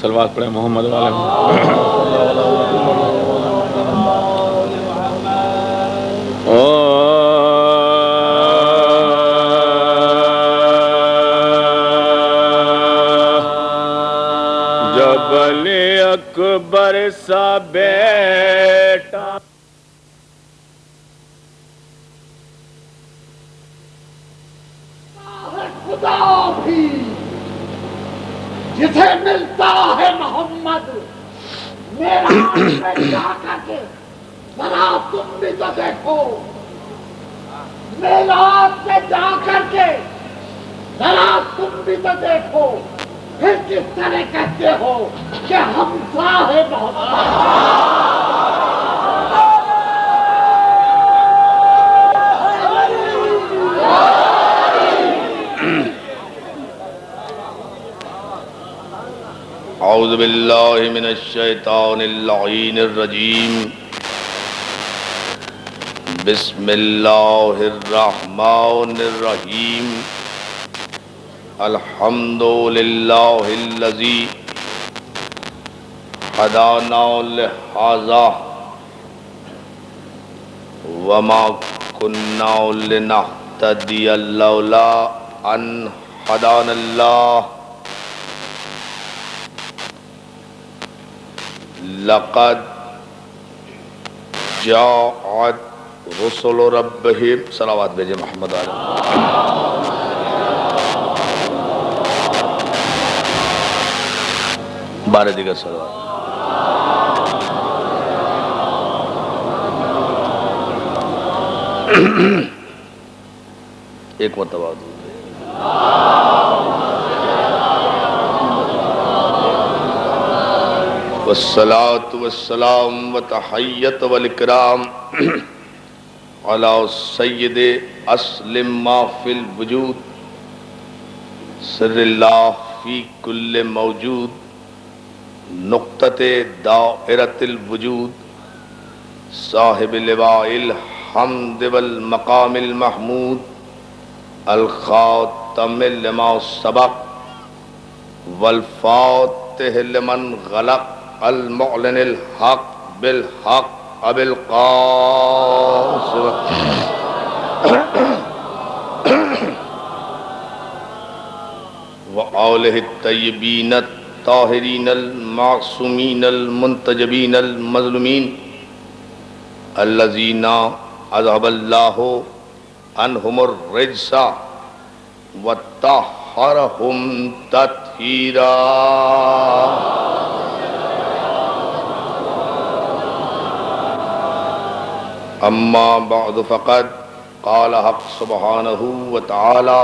صلوات پڑھیں محمد والے محمد۔ جبل اکبر سا بیٹا خدا بھی جسے ملتا ہے محمد معراج میں جا کر کے ذرا تم بھی تو دیکھو، معراج میں جا کر کے ذرا تم بھی تو دیکھو، پھر کس طرح کہتے ہو کہ ہم صاحب محمد۔ اعوذ باللہ من الشیطان اللعین الرجیم، بسم اللہ الرحمن الرحیم، الحمد للہ الذی ہدانا لہذا وما کنا لنہتدی لولا ان ہدانا اللہ، لقد جاءت رسل ربہم، صلوات بھیجے محمد علیہ۔ بارہ دیگر صلوات۔ ایک مرتبہ دو۔ والصلاة والسلام وتحیت والاکرام علی سید اسلم ما فی الوجود، سر اللہ فی کل موجود، نقطۃ دائرۃ الوجود، صاحب لواء الحمد والمقام المحمود، الخاتم لما سبق والفاتح لمن غلق، المعلن الحق بالحق ابی القاسم وآلہ الطیبین الطاہرین المعصومین المنتجبین المظلومین، الذین اذھب اللہ عنہم الرجس وطہرہم تطہیرا۔ اما بعد فقد قال حق سبحانہ وتعالی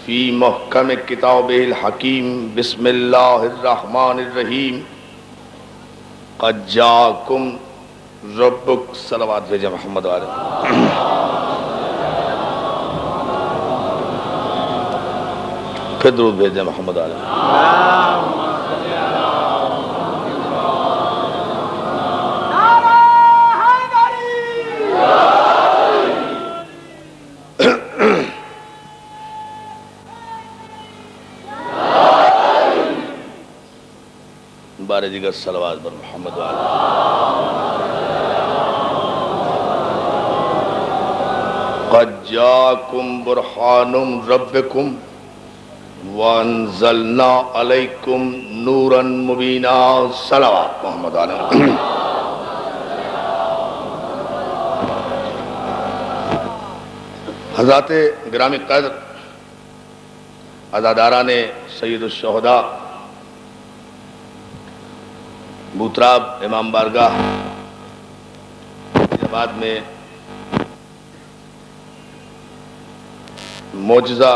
فی محکم کتابہ الحکیم، بسم اللہ الرحمن الرحیم، قد جاءکم ربک، صلوات بھیجے محمد والے۔ پھر درود بھیجے محمد والے۔ بارہ دیگر صلوات پر محمد وعلا۔ قد جاءکم برہان ربکم وانزلنا علیکم نورا مبینا، صلوات محمد وعلا۔ حضرات گرامی قدر، عزاداران سید الشہداء بوتراب امام بارگاہ آباد میں معجزہ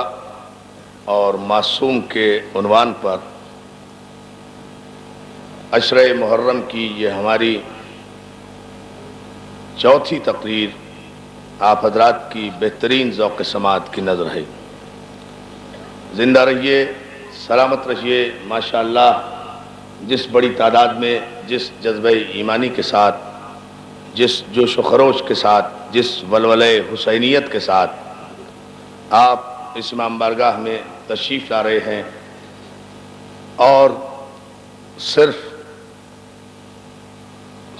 اور معصوم کے عنوان پر عشرہ محرم کی یہ ہماری چوتھی تقریر آپ حضرات کی بہترین ذوق سماعت کی نظر ہے۔ زندہ رہیے، سلامت رہیے، ماشاءاللہ جس بڑی تعداد میں، جس جذبہ ایمانی کے ساتھ، جس جوش و خروش کے ساتھ، جس ولولہ حسینیت کے ساتھ آپ اس امام بارگاہ میں تشریف لا رہے ہیں، اور صرف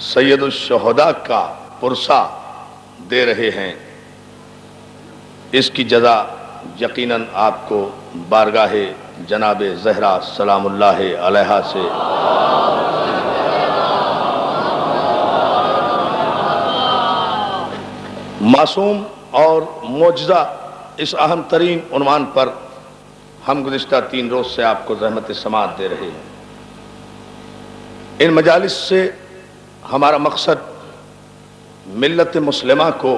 سید الشہداء کا پرسہ دے رہے ہیں، اس کی جزا یقیناً آپ کو بارگاہ جناب زہرا سلام اللہ علیہا سے معصوم اور معجزہ، اس اہم ترین عنوان پر ہم گزشتہ 3 روز سے آپ کو زحمت سماعت دے رہے ہیں۔ ان مجالس سے ہمارا مقصد ملت مسلمہ کو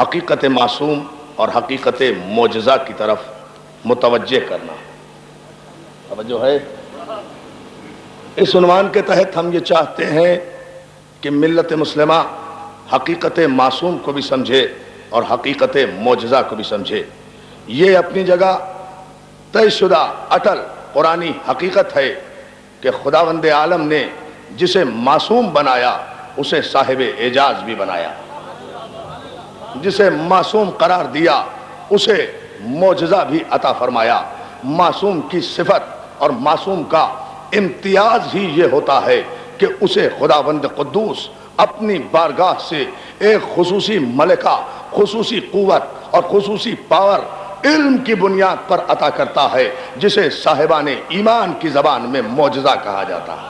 حقیقت معصوم اور حقیقت معجزہ کی طرف متوجہ کرنا۔ توجہ ہے؟ اس عنوان کے تحت ہم یہ چاہتے ہیں کہ ملت مسلمہ حقیقت معصوم کو بھی سمجھے اور حقیقت معجزہ کو بھی سمجھے۔ یہ اپنی جگہ طے شدہ اٹل قرآنی حقیقت ہے کہ خداوند عالم نے جسے معصوم بنایا اسے صاحب اعجاز بھی بنایا، جسے معصوم قرار دیا اسے معجزہ بھی عطا فرمایا۔ معصوم کی صفت اور معصوم کا امتیاز ہی یہ ہوتا ہے کہ اسے خداوند قدوس اپنی بارگاہ سے ایک خصوصی ملکہ، خصوصی قوت اور خصوصی پاور علم کی بنیاد پر عطا کرتا ہے، جسے صاحبان ایمان کی زبان میں معجزہ کہا جاتا ہے۔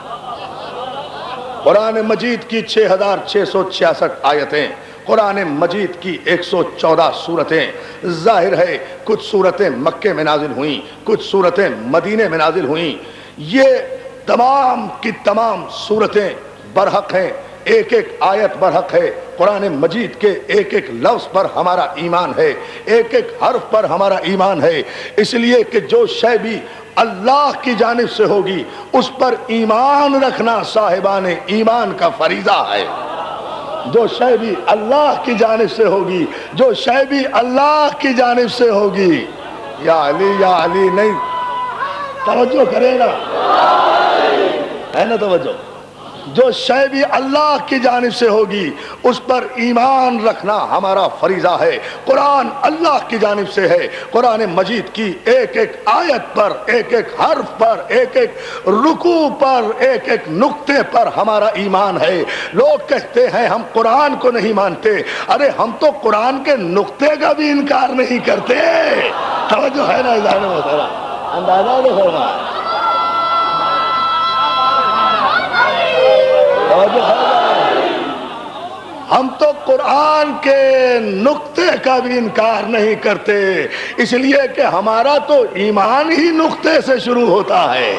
قرآن مجید کی 6666 آیتیں، قرآن مجید کی 114 سورتیں، ظاہر ہے کچھ سورتیں مکے میں نازل ہوئیں، کچھ سورتیں مدینے میں نازل ہوئیں، یہ تمام کی تمام سورتیں برحق ہیں، ایک ایک آیت برحق ہے، قرآن مجید کے ایک ایک لفظ پر ہمارا ایمان ہے، ایک ایک حرف پر ہمارا ایمان ہے، اس لیے کہ جو شے بھی اللہ کی جانب سے ہوگی اس پر ایمان رکھنا صاحبان ایمان کا فریضہ ہے۔ جو شے بھی اللہ کی جانب سے ہوگی، جو شے بھی اللہ کی جانب سے ہوگی، یا علی نہیں، توجہ کرے نا، ہے نا توجہ، جو شے بھی اللہ کی جانب سے ہوگی اس پر ایمان رکھنا ہمارا فریضہ ہے۔ قرآن اللہ کی جانب سے ہے، قرآن مجید کی ایک ایک آیت پر، ایک ایک حرف پر، ایک ایک رکوع پر، ایک ایک نقطے پر ہمارا ایمان ہے۔ لوگ کہتے ہیں ہم قرآن کو نہیں مانتے، ارے ہم تو قرآن کے نقطے کا بھی انکار نہیں کرتے۔ توجہ ہے نا، اندازہ نہیں ہوگا، ہم تو قرآن کے نقطے کا بھی انکار نہیں کرتے، اس لیے کہ ہمارا تو ایمان ہی نقطے سے شروع ہوتا ہے۔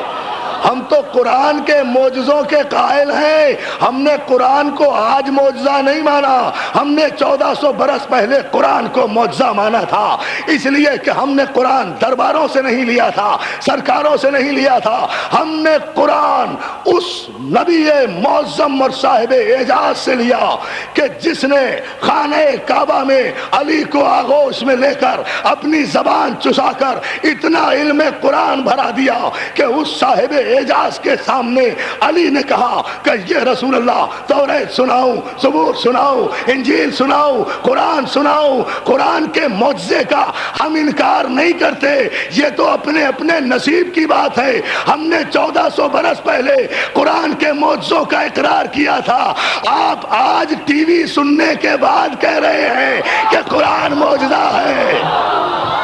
ہم تو قرآن کے معجزوں کے قائل ہیں، ہم نے قرآن کو آج معجزہ نہیں مانا، ہم نے 1400 برس پہلے قرآن کو معجزہ مانا تھا، اس لیے کہ ہم نے قرآن درباروں سے نہیں لیا تھا، سرکاروں سے نہیں لیا تھا، ہم نے قرآن اس نبی معظم اور صاحب اعجاز سے لیا کہ جس نے خانہ کعبہ میں علی کو آغوش میں لے کر اپنی زبان چسا کر اتنا علم قرآن بھرا دیا کہ اس صاحب اعجاز کے سامنے علی نے کہا کہ یہ رسول اللہ توریت سناؤں، زبور سناؤں، انجیل سناؤں، قرآن سناؤں۔ قرآن کے معجزے کا ہم انکار نہیں کرتے، یہ تو اپنے اپنے نصیب کی بات ہے۔ ہم نے 1400 برس پہلے قرآن کے معجزوں کا اقرار کیا تھا، آپ آج ٹی وی سننے کے بعد کہہ رہے ہیں کہ قرآن معجزہ ہے۔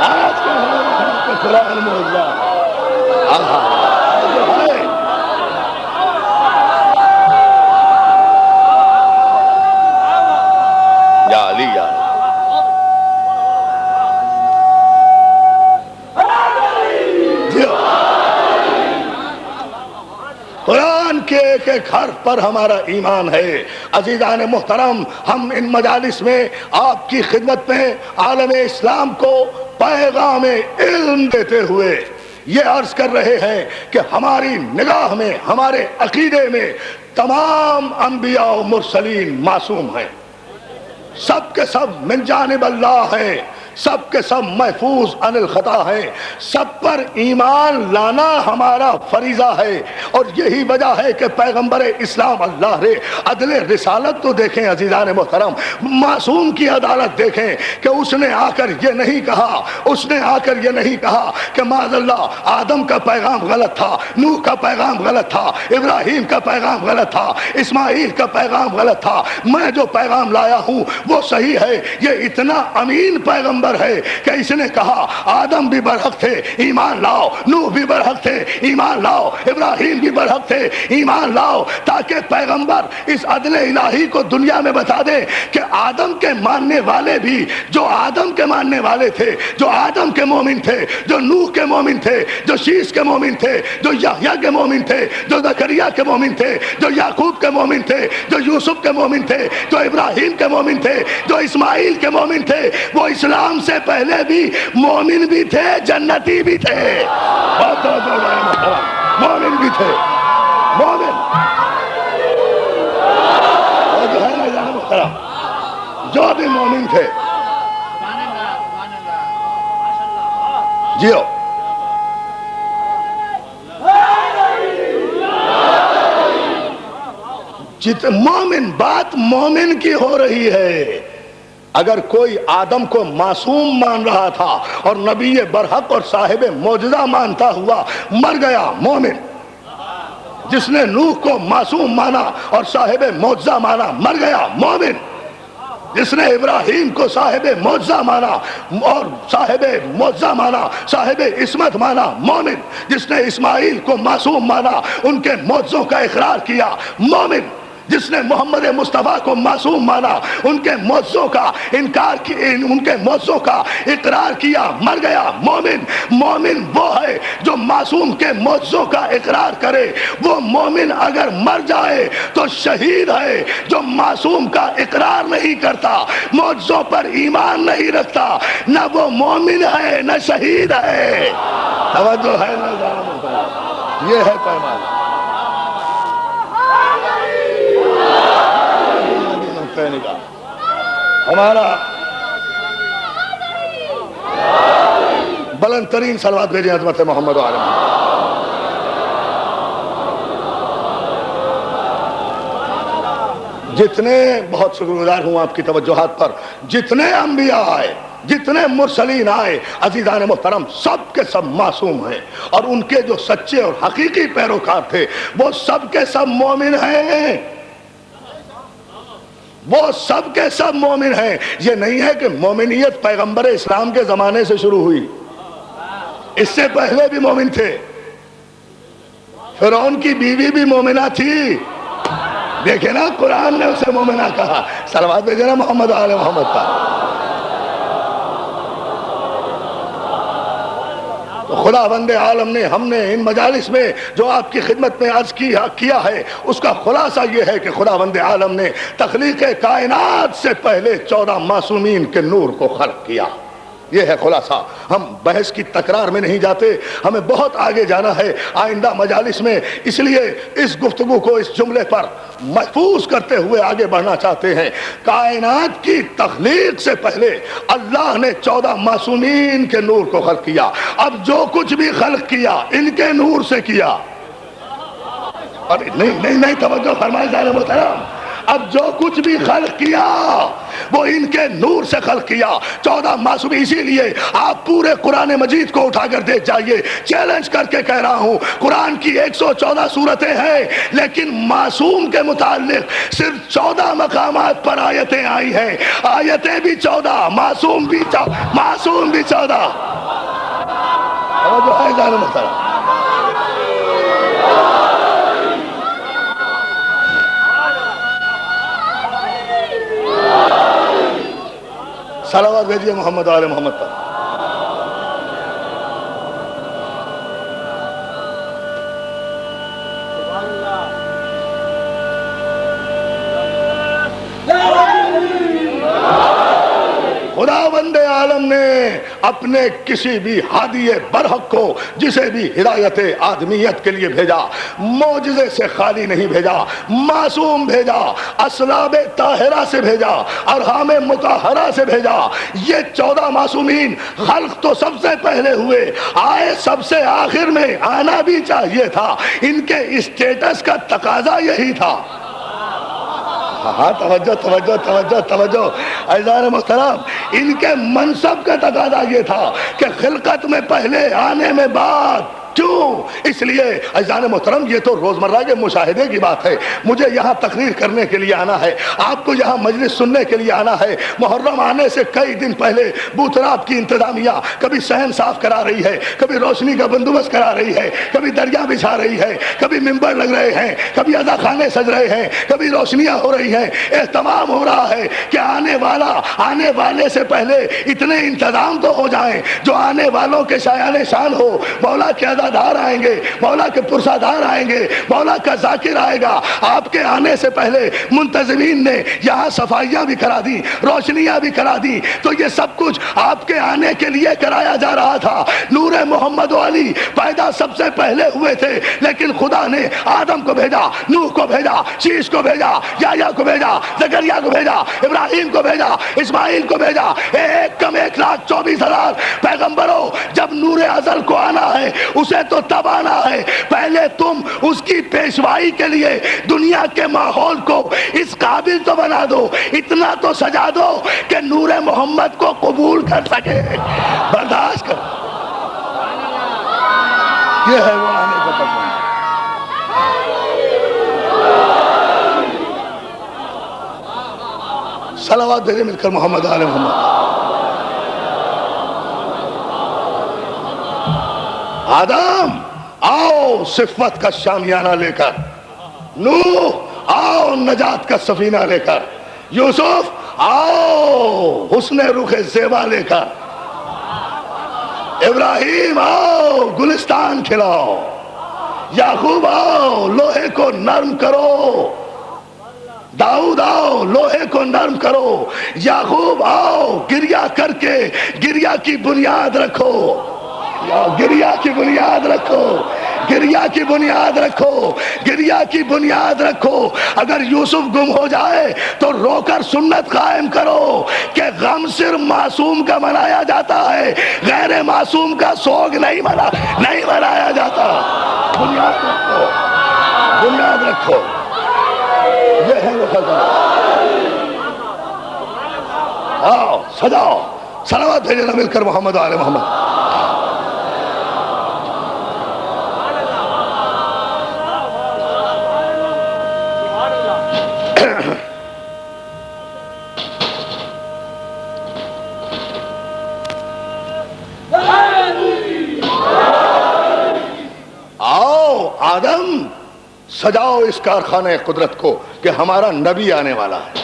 آج کہہ رہے ہیں کہ قرآن معجزہ ہے۔ یا علی یا قرآن کے ایک ایک حرف پر ہمارا ایمان ہے۔ عزیزان محترم، ہم ان مجالس میں آپ کی خدمت میں عالم اسلام کو پیغام علم دیتے ہوئے یہ عرض کر رہے ہیں کہ ہماری نگاہ میں، ہمارے عقیدے میں تمام انبیاء و مرسلین معصوم ہیں، سب کے سب من جانب اللہ ہیں۔ سب کے سب محفوظ عن الخطا ہیں، سب پر ایمان لانا ہمارا فریضہ ہے، اور یہی وجہ ہے کہ پیغمبر اسلام اللہ نے عدل رسالت تو دیکھیں عزیزان محترم، معصوم کی عدالت دیکھیں کہ اس نے آ کر یہ نہیں کہا، اس نے آ کر یہ نہیں کہا کہ معاذ اللہ آدم کا پیغام غلط تھا، نوح کا پیغام غلط تھا، ابراہیم کا پیغام غلط تھا، اسماعیل کا پیغام غلط تھا، میں جو پیغام لایا ہوں وہ صحیح ہے۔ یہ اتنا امین پیغمبر ہے کہ اس نے کہا آدم بھی برحق تھے، ایمان لاؤ، نوح بھی برحق تھے، ایمان لاؤ، ابراہیم بھی برحق تھے، ایمان لاؤ، تاکہ پیغمبر اس عدل الہی کو دنیا میں بتا دے کہ آدم کے ماننے والے بھی، جو آدم کے ماننے والے تھے، جو آدم کے مومن تھے، جو نوح کے مومن تھے، جو شیش کے مومن تھے، جو یحییٰ کے مومن تھے، جو زکریا کے مومن تھے، جو یعقوب کے مومن تھے، جو یوسف کے مومن تھے، جو ابراہیم کے مومن تھے، جو اسماعیل کے مومن تھے، وہ اسلام سے پہلے بھی مومن بھی تھے، جنتی بھی تھے، مومن بھی تھے، مومن جو ہے نا جانا محترم، جو بھی مومن تھے جیو مومن، بات مومن کی ہو رہی ہے۔ اگر کوئی آدم کو معصوم مان رہا تھا اور نبی برحق اور صاحب معجزہ مانتا ہوا مر گیا، مومن۔ جس نے نوح کو معصوم مانا اور صاحب معجزہ مانا مر گیا، مومن۔ جس نے ابراہیم کو صاحب معجزہ مانا اور صاحب معجزہ مانا، صاحب عصمت مانا، مومن۔ جس نے اسماعیل کو معصوم مانا، ان کے معجزوں کا اقرار کیا، مومن۔ جس نے محمد مصطفیٰ کو معصوم مانا، ان کے معجزوں کا انکار کیا، ان کے معجزوں کا اقرار کیا، مر گیا، مومن۔ مومن وہ ہے جو معصوم کے معجزوں کا اقرار کرے، وہ مومن اگر مر جائے تو شہید ہے۔ جو معصوم کا اقرار نہیں کرتا، معجزوں پر ایمان نہیں رکھتا، نہ وہ مومن ہے نہ شہید ہے۔ توجہ ہے نا، یہ ہے پیمان۔ ہمارا بلند ترین صلوات بھیجیں عظمت محمد عالم۔ جتنے، بہت شکر گزار ہوں آپ کی توجہات پر، جتنے انبیاء آئے، جتنے مرسلین آئے عزیزان محترم، سب کے سب معصوم ہیں، اور ان کے جو سچے اور حقیقی پیروکار تھے وہ سب کے سب مومن ہیں، وہ سب کے سب مومن ہیں۔ یہ نہیں ہے کہ مومنیت پیغمبر اسلام کے زمانے سے شروع ہوئی، اس سے پہلے بھی مومن تھے۔ فرعون کی بیوی بھی مومنہ تھی، دیکھیں نا قرآن نے اسے مومنہ کہا۔ صلوات بھیجنا محمد آل محمد پر۔ تو خداوند عالم نے، ہم نے ان مجالس میں جو آپ کی خدمت میں عرض کیا ہے، اس کا خلاصہ یہ ہے کہ خداوند عالم نے تخلیق کائنات سے پہلے 14 معصومین کے نور کو خلق کیا۔ یہ ہے خلاصہ۔ ہم بحث کی تکرار میں نہیں جاتے، ہمیں بہت آگے جانا ہے آئندہ مجالس میں، اس لیے اس گفتگو کو اس جملے پر محفوظ کرتے ہوئے آگے بڑھنا چاہتے ہیں۔ کائنات کی تخلیق سے پہلے اللہ نے 14 معصومین کے نور کو خلق کیا۔ اب جو کچھ بھی خلق کیا ان کے نور سے کیا۔ اور نہیں توجہ فرمائے ذرا محترم، اب جو کچھ بھی خلق کیا وہ ان کے نور سے خلق کیا۔ 14 معصوم، اسی لیے آپ پورے قرآن مجید کو اٹھا کر دیکھ جائیے، چیلنج کر کے کہہ رہا ہوں، قرآن کی 114 صورتیں ہیں لیکن معصوم کے متعلق صرف 14 مقامات پر آیتیں آئی ہیں۔ آیتیں بھی 14، معصوم بھی 14۔ توجہ ہے ذرا محترم۔ صلوات بھیجیے محمد آل محمد پر۔ خداوند خداوند عالم نے اپنے کسی بھی ہادی برحق کو جسے بھی ہدایت آدمیت کے لیے بھیجا معجزے سے خالی نہیں بھیجا، معصوم بھیجا، اسلاب طاہرہ سے بھیجا، ارحام مطہرہ سے بھیجا۔ یہ 14 معصومین خلق تو سب سے پہلے ہوئے، آئے سب سے آخر میں، آنا بھی چاہیے تھا، ان کے اسٹیٹس کا تقاضا یہی تھا۔ ہاں توجہ توجہ توجہ توجہ عزیزان محترم، ان کے منصب کا تقاضا یہ تھا کہ خلقت میں پہلے آنے میں بعد۔ کیوں؟ اس لیے عزیزان محترم یہ تو روزمرہ کے مشاہدے کی بات ہے، مجھے یہاں تقریر کرنے کے لیے آنا ہے، آپ کو یہاں مجلس سننے کے لیے آنا ہے۔ محرم آنے سے کئی دن پہلے بوتراب کی انتظامیہ کبھی صحن صاف کرا رہی ہے، کبھی روشنی کا بندوبست کرا رہی ہے، کبھی دریا بچھا رہی ہے، کبھی ممبر لگ رہے ہیں، کبھی اذا خانے سج رہے ہیں، کبھی روشنیاں ہو رہی ہیں، اہتمام ہو رہا ہے کہ آنے والے سے پہلے اتنے انتظام تو ہو جائیں جو آنے والوں کے شایان شان ہو۔ مولا کے دار آئیں گے، مولا کے پرسادار آئیں گے، مولا کا ذاکر آئے گا۔ آپ کے آنے سے پہلے منتظمین نے یہاں صفائیاں بھی کرا دی، روشنیاں بھی کرا دی، تو یہ سب کچھ آپ کے آنے کے لیے کرایا جا رہا تھا۔ نور محمد علی پیدا سب سے پہلے ہوئے تھے، لیکن خدا نے آدم کو بھیجا، نوح کو بھیجا، شیش کو بھیجا، یحییٰ کو بھیجا، زکریا کو بھیجا، ابراہیم کو بھیجا، اسماعیل کو بھیجا، ایک کم 1,24,000 پیغمبروں۔ جب نور ازل کو آنا ہے اسے تو تب آنا ہے، پہلے تم اس کی پیشوائی کے لیے دنیا کے ماحول کو اس قابل تو بنا دو، اتنا تو سجا دو کہ نور محمد کو قبول کر سکے، برداشت کر۔ یہ ہے وہ آنے کا پسند۔ صلوات بھیجے مل کر محمد آل محمد۔ آدم آؤ صفت کا شامیانہ لے کر، نوح آؤ نجات کا سفینہ لے کر، یوسف آؤ حسن رخ زیبا لے کر، ابراہیم آؤ گلستان کھلاؤ، یعقوب آؤ لوہے کو نرم کرو، داؤد آؤ لوہے کو نرم کرو، یعقوب آؤ گریا کر کے گریا کی بنیاد رکھو، گریا کی بنیاد رکھو، گریا کی بنیاد رکھو، گریا کی بنیاد رکھو۔ اگر یوسف گم ہو جائے تو رو کر سنت قائم کرو کہ غم صرف معصوم کا منایا جاتا ہے، غیر معصوم کا سوگ نہیں منایا جاتا۔ بنیاد رکھو، بنیاد رکھو، یہ ہے وہ خزانہ۔ آؤ سجاؤ، صلوات بھیجنا مل کر محمد آل محمد۔ آدم سجاؤ اس کارخانے قدرت کو کہ ہمارا نبی آنے والا ہے۔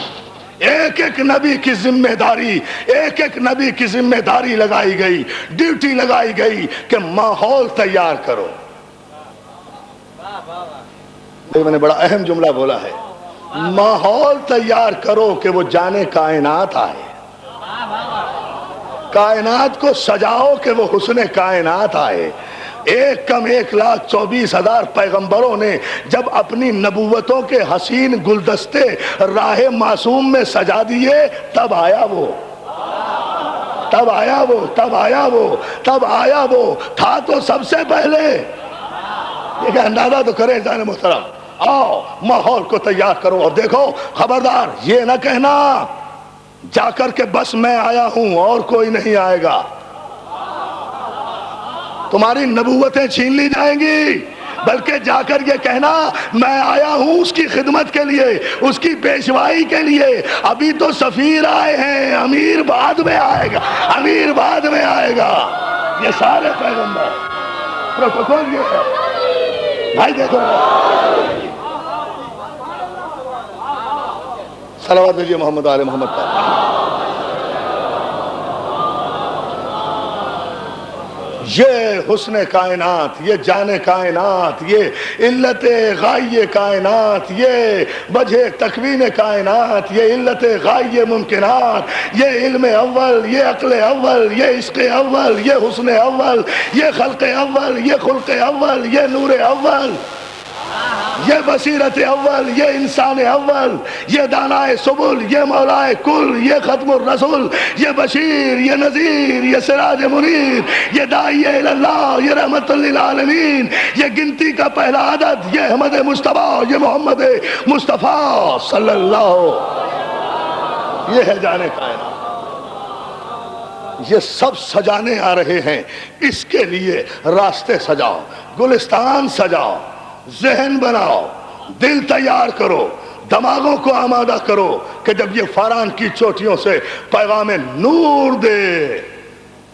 ایک ایک نبی کی ذمہ داری، ایک ایک نبی کی ذمہ داری لگائی گئی، ڈیوٹی لگائی گئی کہ ماحول تیار کرو۔ میں نے بڑا اہم جملہ بولا ہے، ماحول تیار کرو کہ وہ جانے کائنات آئے، کائنات کو سجاؤ کہ وہ حسن کائنات آئے۔ ایک کم 1,24,000 پیغمبروں نے جب اپنی نبوتوں کے حسین گلدستے راہ معصوم میں سجا دیے، تب آیا وہ، تب آیا وہ، تب آیا وہ، تب آیا وہ، تھا تو سب سے پہلے۔ یہ اندازہ تو کریں جانے محترم، آؤ ماحول کو تیار کرو، اور دیکھو خبردار یہ نہ کہنا جا کر کے بس میں آیا ہوں اور کوئی نہیں آئے گا، تمہاری نبوتیں چھین لی جائیں گی، بلکہ جا کر یہ کہنا میں آیا ہوں اس کی خدمت کے لیے، اس کی پیشوائی کے لیے۔ ابھی تو سفیر آئے ہیں، امیر بعد میں آئے گا، امیر بعد میں آئے گا۔ یہ سارے پیغمبر پروٹوکول یہ ہے بھائی، دیکھو صلوات بھیجیے محمد آل محمد پر۔ یہ حسن کائنات، یہ جان کائنات، یہ علت غائی کائنات، یہ وجہ تکوین کائنات، یہ علت غائی ممکنات، یہ علم اول، یہ عقل اول، یہ عشق اول، یہ حسن اول، یہ خلق اول، یہ خلق اول، یہ نور اول، یہ بصیرت اول، یہ انسان اول، یہ دانائے سبل، یہ مولائے کل، یہ ختم الرسول، یہ بشیر، یہ نذیر، یہ سراج منیر، یہ داعی اللہ، یہ رحمت للعالمین، یہ گنتی کا پہلا عدد، یہ احمد مصطفیٰ، یہ محمد مصطفیٰ صلی اللہ، یہ ہے جانے کائنات۔ یہ سب سجانے آ رہے ہیں، اس کے لیے راستے سجاؤ، گلستان سجاؤ، ذہن بناؤ، دل تیار کرو، دماغوں کو آمادہ کرو کہ جب یہ فاران کی چوٹیوں سے پیغام نور دے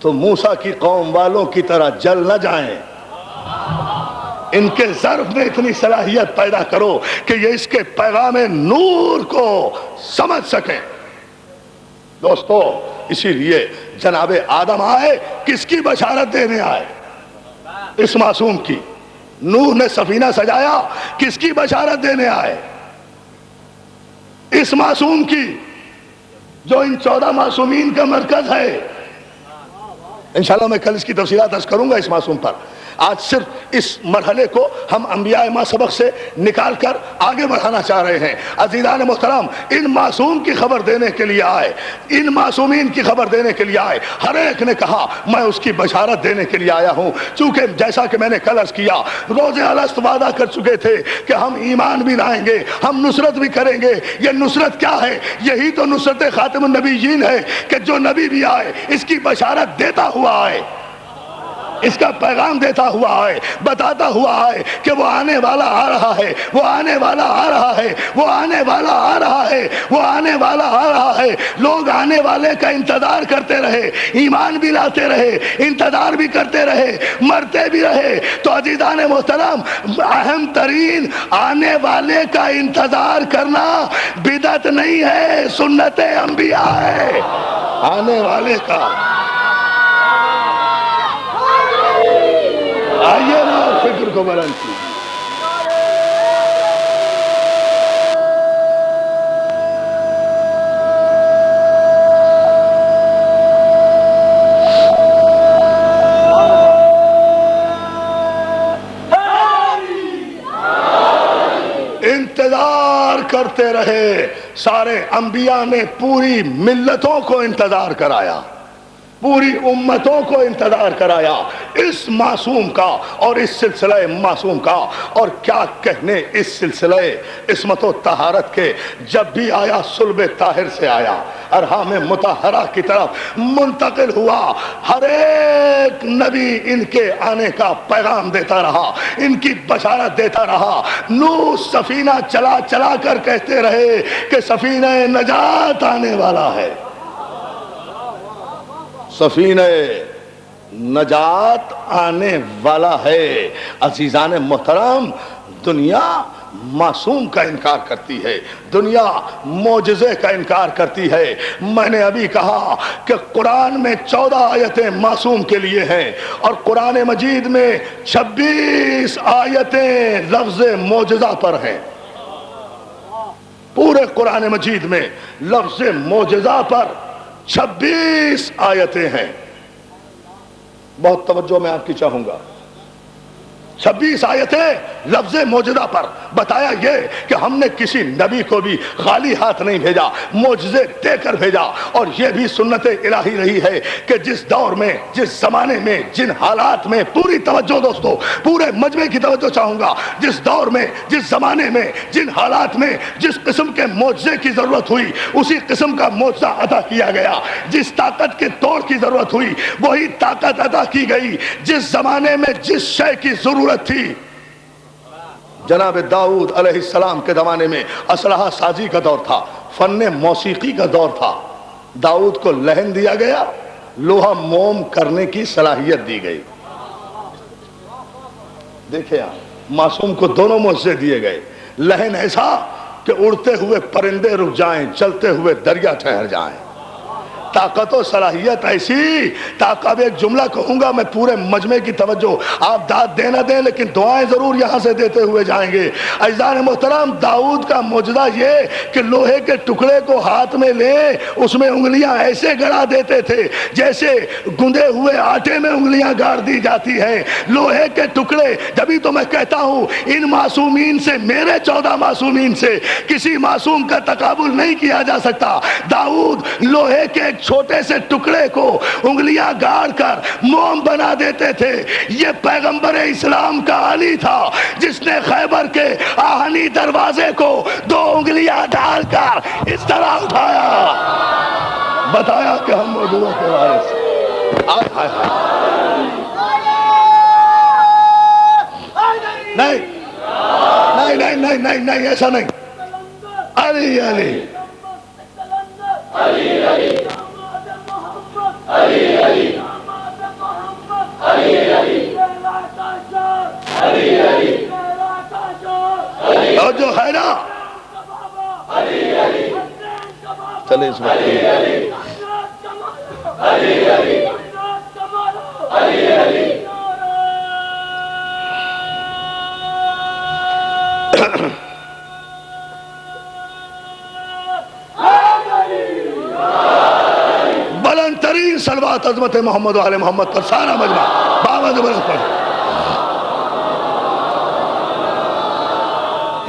تو موسیٰ کی قوم والوں کی طرح جل نہ جائیں۔ ان کے ظرف میں اتنی صلاحیت پیدا کرو کہ یہ اس کے پیغام نور کو سمجھ سکیں۔ دوستو، اسی لیے جناب آدم آئے، کس کی بشارت دینے آئے؟ اس معصوم کی۔ نوح نے سفینہ سجایا، کس کی بشارت دینے آئے؟ اس معصوم کی، جو ان 14 معصومین کا مرکز ہے۔ انشاءاللہ میں کل اس کی تفصیلات عرض کروں گا اس معصوم پر۔ آج صرف اس مرحلے کو ہم انبیاء ما سبق سے نکال کر آگے بڑھانا چاہ رہے ہیں۔ عزیزان محترم، ان معصوم کی خبر دینے کے لیے آئے، ان معصومین کی خبر دینے کے لیے آئے۔ ہر ایک نے کہا میں اس کی بشارت دینے کے لیے آیا ہوں، چونکہ جیسا کہ میں نے کل عرض کیا، روز الست وعدہ کر چکے تھے کہ ہم ایمان بھی لائیں گے، ہم نصرت بھی کریں گے۔ یہ نصرت کیا ہے؟ یہی تو نصرت خاتم النبیین ہے کہ جو نبی بھی آئے اس کی بشارت دیتا ہوا آئے، اس کا پیغام دیتا ہوا آئے، بتاتا ہوا آئے کہ وہ آنے والا آ رہا ہے، وہ آنے والا آ رہا ہے، وہ آنے والا آ رہا ہے، وہ آنے والا آ رہا ہے۔ لوگ آنے والے کا انتظار کرتے رہے، ایمان بھی لاتے رہے، انتظار بھی کرتے رہے، مرتے بھی رہے۔ تو عزیزان محترم، اہم ترین آنے والے کا انتظار کرنا بدعت نہیں ہے، سنت انبیاء ہے۔ آنے والے کا آئیے نا فکر کو بلند کی۔ انتظار کرتے رہے، سارے انبیاء نے پوری ملتوں کو انتظار کرایا، پوری امتوں کو انتظار کرایا اس معصوم کا اور اس سلسلہ معصوم کا۔ اور کیا کہنے اس سلسلہ عصمت و طہارت کے، جب بھی آیا صلب طاہر سے آیا، ارحام مطہرہ کی طرف منتقل ہوا۔ ہر ایک نبی ان کے آنے کا پیغام دیتا رہا، ان کی بشارت دیتا رہا۔ نوح سفینہ چلا چلا کر کہتے رہے کہ سفینہ نجات آنے والا ہے، سفینہ نجات آنے والا ہے۔ عزیزان محترم، دنیا معصوم کا انکار کرتی ہے، دنیا معجزے کا انکار کرتی ہے۔ میں نے ابھی کہا کہ قرآن میں 14 آیتیں معصوم کے لیے ہیں، اور قرآن مجید میں 26 آیتیں لفظ معجزہ پر ہیں۔ پورے قرآن مجید میں لفظ معجزہ پر 26 آیتیں ہیں۔ بہت توجہ میں آپ کی چاہوں گا۔ 26 آیتیں لفظ معجزہ پر۔ بتایا یہ کہ ہم نے کسی نبی کو بھی خالی ہاتھ نہیں بھیجا، معجزے دے کر بھیجا۔ اور یہ بھی سنت الہی رہی ہے کہ جس دور میں، جس زمانے میں، جن حالات میں، پوری توجہ دوستو، پورے مجمع کی توجہ چاہوں گا، جس دور میں، جس زمانے میں، جن حالات میں جس قسم کے معجزے کی ضرورت ہوئی اسی قسم کا معجزہ عطا کیا گیا۔ جس طاقت کے توڑ کی ضرورت ہوئی وہی طاقت عطا کی گئی۔ جس زمانے میں جس شے کی ضرورت تھی، جناب داؤد علیہ السلام کے زمانے میں اسلحہ سازی کا دور تھا، فن موسیقی کا دور تھا۔ داؤد کو لہن دیا گیا، لوہا موم کرنے کی صلاحیت دی گئی۔ دیکھیں آپ، معصوم کو دونوں معجزے دیے گئے۔ لہن ایسا کہ اڑتے ہوئے پرندے رک جائیں، چلتے ہوئے دریا ٹھہر جائیں۔ طاقت و صلاحیت ایسی، اب ایک جملہ کہوں گا میں پورے مجمع کی توجہ، آپ داد دے نہ دیں لیکن دعائیں ضرور یہاں سے دیتے ہوئے جائیں گے۔ عزیزان محترم، داؤد کا معجزہ یہ کہ لوہے کے ٹکڑے کو ہاتھ میں لیں، اس میں انگلیاں ایسے گڑا دیتے تھے جیسے گندے ہوئے آٹے میں انگلیاں گاڑ دی جاتی ہیں۔ لوہے کے ٹکڑے، جبھی تو میں کہتا ہوں ان معصومین سے، میرے 14 معصومین سے کسی معصوم کا تقابل نہیں کیا جا سکتا۔ داؤد لوہے کے ایک چھوٹے سے ٹکڑے کو انگلیاں گاڑ کر موم بنا دیتے تھے۔ یہ پیغمبر اسلام کا علی تھا جس نے خیبر کے آہنی دروازے کو 2 انگلیاں ڈال کر اس طرح اٹھایا، بتایا کہ ہم موجودوں کے وارث ہیں۔ نہیں نہیں نہیں نہیں نہیں، ایسا نہیں۔ علی علی اور جو ہے نا، چلے اس وقت بلند ترین صلوات عظمت محمد و آل محمد پر سارا مجمع بابا زبردست پڑھ۔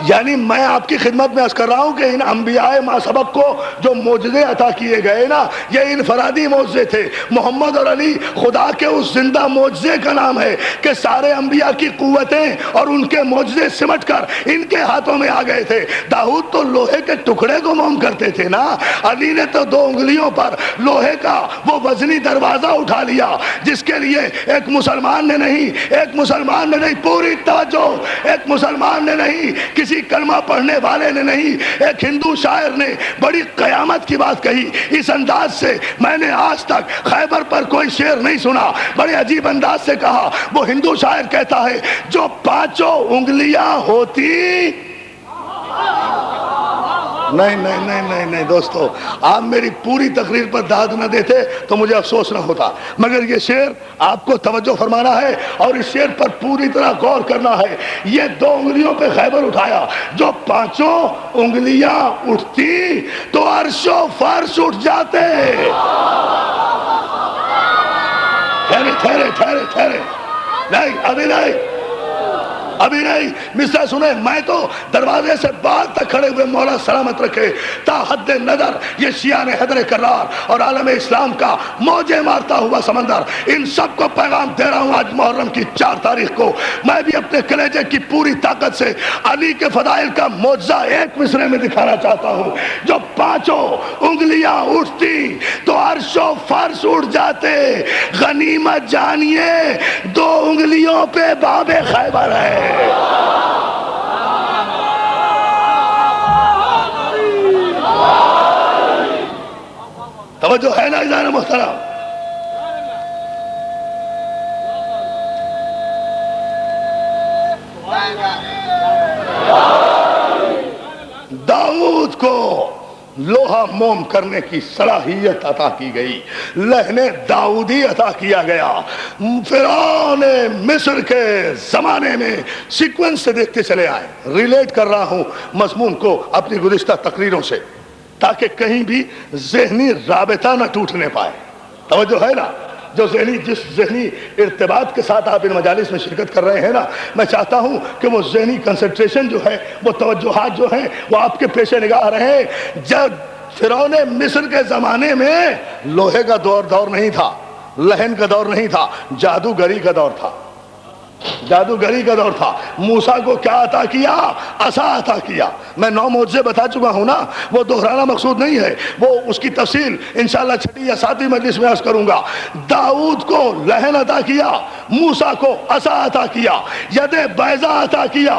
یعنی میں آپ کی خدمت میں عرض کر رہا ہوں کہ ان انبیاء ما سبق کو جو معجزے عطا کیے گئے نا، یہ انفرادی معجزے تھے۔ محمد اور علی خدا کے اس زندہ معجزے کا نام ہے کہ سارے انبیاء کی قوتیں اور ان کے معجزے سمٹ کر ان کے ہاتھوں میں آ گئے تھے۔ داؤد تو لوہے کے ٹکڑے کو موم کرتے تھے نا، علی نے تو 2 انگلیوں پر لوہے کا وہ وزنی دروازہ اٹھا لیا جس کے لیے ایک مسلمان نے نہیں، پوری توجہ، ایک مسلمان نے نہیں، کسی کلمہ پڑھنے والے نے نہیں، ایک ہندو شاعر نے بڑی قیامت کی بات کہی۔ اس انداز سے میں نے آج تک خیبر پر کوئی شعر نہیں سنا۔ بڑے عجیب انداز سے کہا، وہ ہندو شاعر کہتا ہے جو 5 انگلیاں ہوتی، نہیں دوستو، آپ میری پوری تقریر پر داد نہ دیتے تو مجھے افسوس نہ ہوتا، مگر یہ شعر آپ کو توجہ فرمانا ہے اور اس شعر پر پوری طرح غور کرنا ہے۔ یہ 2 انگلیوں پہ خیبر اٹھایا، جو 5 انگلیاں اٹھتی تو عرش و فرش اٹھ جاتے۔ ٹھہرے، نہیں ابھی نہیں، مسئلہ سنیں، میں تو دروازے سے باہر تک کھڑے ہوئے مولا سلامت رکھے تا حد نظر یہ شیعہ نے حیدر کرار اور عالم اسلام کا موجے مارتا ہوا سمندر، ان سب کو پیغام دے رہا ہوں۔ آج محرم کی 4 تاریخ کو میں بھی اپنے کلیجے کی پوری طاقت سے علی کے فضائل کا معجزہ ایک مصرے میں دکھانا چاہتا ہوں۔ جو 5 انگلیاں اٹھتی تو عرش و فرش اٹھ جاتے۔ غنیمت جانیے 2 انگلیوں پہ باب خیبر ہے۔ توجہ ہے نا عزیزان محترم؟ داؤد کو لوہا موم کرنے کی صلاحیت عطا کی گئی، لہن داؤدی عطا کیا گیا۔ فرعون مصر کے زمانے میں سیکوینس سے دیکھتے چلے آئے، ریلیٹ کر رہا ہوں مضمون کو اپنی گزشتہ تقریروں سے تاکہ کہیں بھی ذہنی رابطہ نہ ٹوٹنے پائے۔ توجہ ہے نا؟ جس ذہنی ارتباط کے ساتھ آپ ان مجالس میں شرکت کر رہے ہیں نا، میں چاہتا ہوں کہ وہ ذہنی کنسنٹریشن جو ہے، وہ توجہات جو ہیں، وہ آپ کے پیش نگاہ رہیں۔ جب فرعون مصر کے زمانے میں لوہے کا دور نہیں تھا، لہن کا دور نہیں تھا، جادوگری کا دور تھا۔ موسیٰ کو کیا عطا کیا؟ عصا عطا کیا۔ میں 9 معجزے بتا چکا ہوں نا، وہ دہرانا مقصود نہیں ہے، وہ اس کی تفصیل انشاءاللہ 6 یا 7 مجلس میں عرض کروں گا۔ داؤد کو لہن عطا کیا، موسیٰ کو عصا عطا کیا، ید بیضا عطا کیا،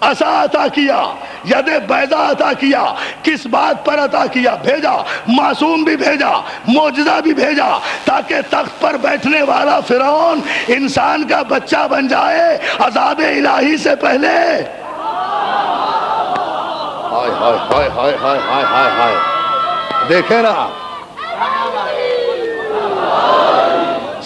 عصا عطا کیا، ید بیضا عطا کیا۔ کس بات پر عطا کیا؟ بھیجا، معصوم بھی بھیجا، معجزہ بھی بھیجا، تاکہ تخت پر بیٹھنے والا فرعون انسان کا بچہ بن جائے عذاب الہی سے پہلے۔ ہائے ہائے ہائے ہائے ہائے ہائے ہائے، دیکھیں نا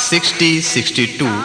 6062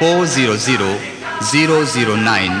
400009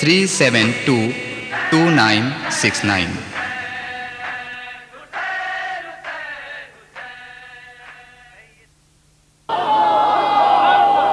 3722969।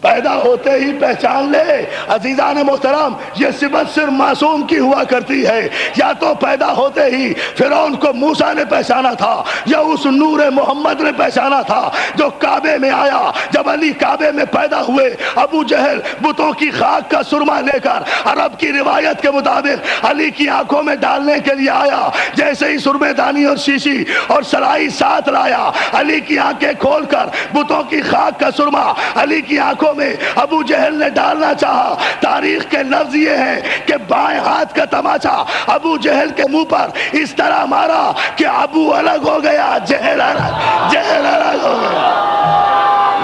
پیدا ہوتے ہی پہچان لے۔ عزیزان محترم، یہ صفت صرف معصوم کی ہوا کرتی ہے۔ یا تو پیدا ہوتے ہی فرعون کو موسیٰ نے پہچانا تھا، یا اس نور محمد نے پہچانا تھا جو کعبے میں آیا۔ جب علی کعبے میں پیدا ہوئے، ابو جہل بتوں کی خاک کا سرما لے کر عرب کی روایت کے مطابق علی کی آنکھوں میں ڈالنے کے لیے آیا۔ جیسے ہی سرمے دانی اور شیشی اور سرائی ساتھ لایا، علی کی آنکھیں کھول کر بتوں کی خاک کا سرما علی کی آنکھوں میں ابو جہل نے ڈالنا چاہا۔ تاریخ کے لفظ یہ ہیں کہ بائیں ہاتھ کا تماچا ابو جہل کے منہ پر اس طرح مارا کہ ابو الگ ہو گیا، جہل الگ ہو گیا۔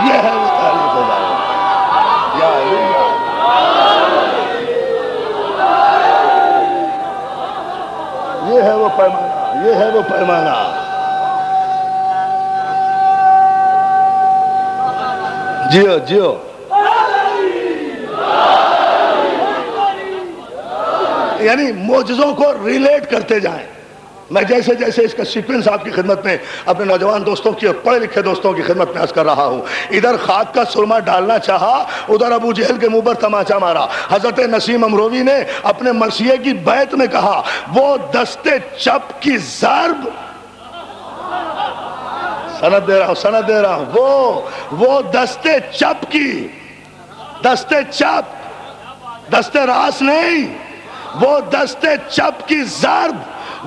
یہ ہے وہ تاریخ یا یہ ہے وہ پیمانہ، یہ ہے وہ پیمانہ۔ جیو جیو۔ یعنی معجزوں کو ریلیٹ کرتے جائیں۔ میں جیسے جیسے اس کا سیکوینس آپ کی خدمت میں اپنے نوجوان دوستوں کی اور پڑھے لکھے دوستوں کی خدمت میں عرض کر رہا ہوں۔ ادھر خاک کا سرما ڈالنا چاہا، ادھر ابو جہل کے منہ پر تماچا مارا۔ حضرت نسیم امروی نے اپنے مرثیے کی بیت میں کہا، وہ دستے چپ کی ضرب، سند دے رہا ہوں، وہ دستے چپ کی، دستے چپ، دستے راس نہیں، وہ دستے چپ کی ضرب،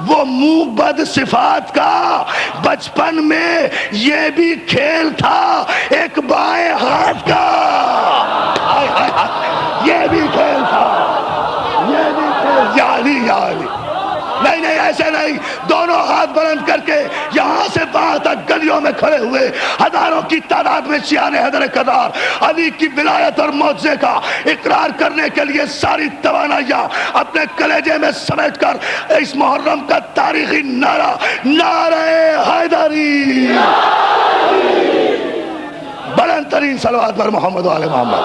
وہ منہ بد صفات کا بچپن میں یہ بھی کھیل تھا ایک بائیں ہاتھ کا، یہ بھی کھیل تھا، یہ بھی کھیل، یا علی نہیں نہیں ایسے نہیں، دونوں ہاتھ بلند کر کے یہاں سے وہاں تک گلیوں میں کھڑے ہوئے ہزاروں کی تعداد میں شیعان حیدر کرار علی کی ولایت اور معجزے کا اقرار کرنے کے لیے ساری توانائیاں اپنے کلیجے میں سمیٹ کر اس محرم کا تاریخی نعرہ، نعرہ حیدری، بلند ترین صلوات پر محمد و آل محمد۔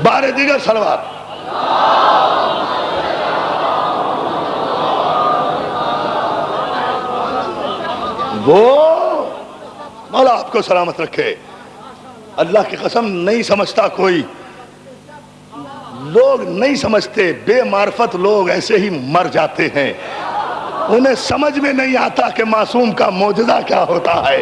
بارے دیگر صلوات۔ وہ مولا آپ کو سلامت رکھے۔ اللہ کی قسم نہیں سمجھتا کوئی، لوگ نہیں سمجھتے، بے معرفت لوگ ایسے ہی مر جاتے ہیں۔ انہیں سمجھ میں نہیں آتا کہ معصوم کا معجزہ کیا ہوتا ہے،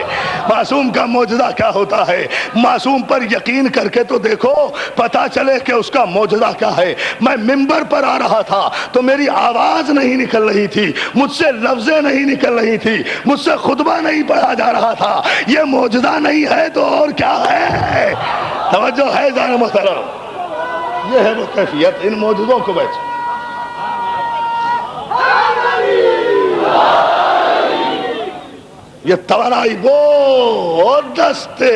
معصوم کا معجزہ کیا ہوتا ہے۔ معصوم پر یقین کر کے تو دیکھو، پتا چلے کہ اس کا معجزہ کیا ہے۔ میں منبر پر آ رہا تھا تو میری آواز نہیں نکل رہی تھی، مجھ سے لفظیں نہیں نکل رہی تھی، مجھ سے خطبہ نہیں پڑھا جا رہا تھا۔ یہ معجزہ نہیں ہے تو اور کیا ہے؟ توجہ ہے جان محترم، یہ ہے وہ کیفیت ان معجزوں کو بیچ۔ یہ توانائی وہ دستے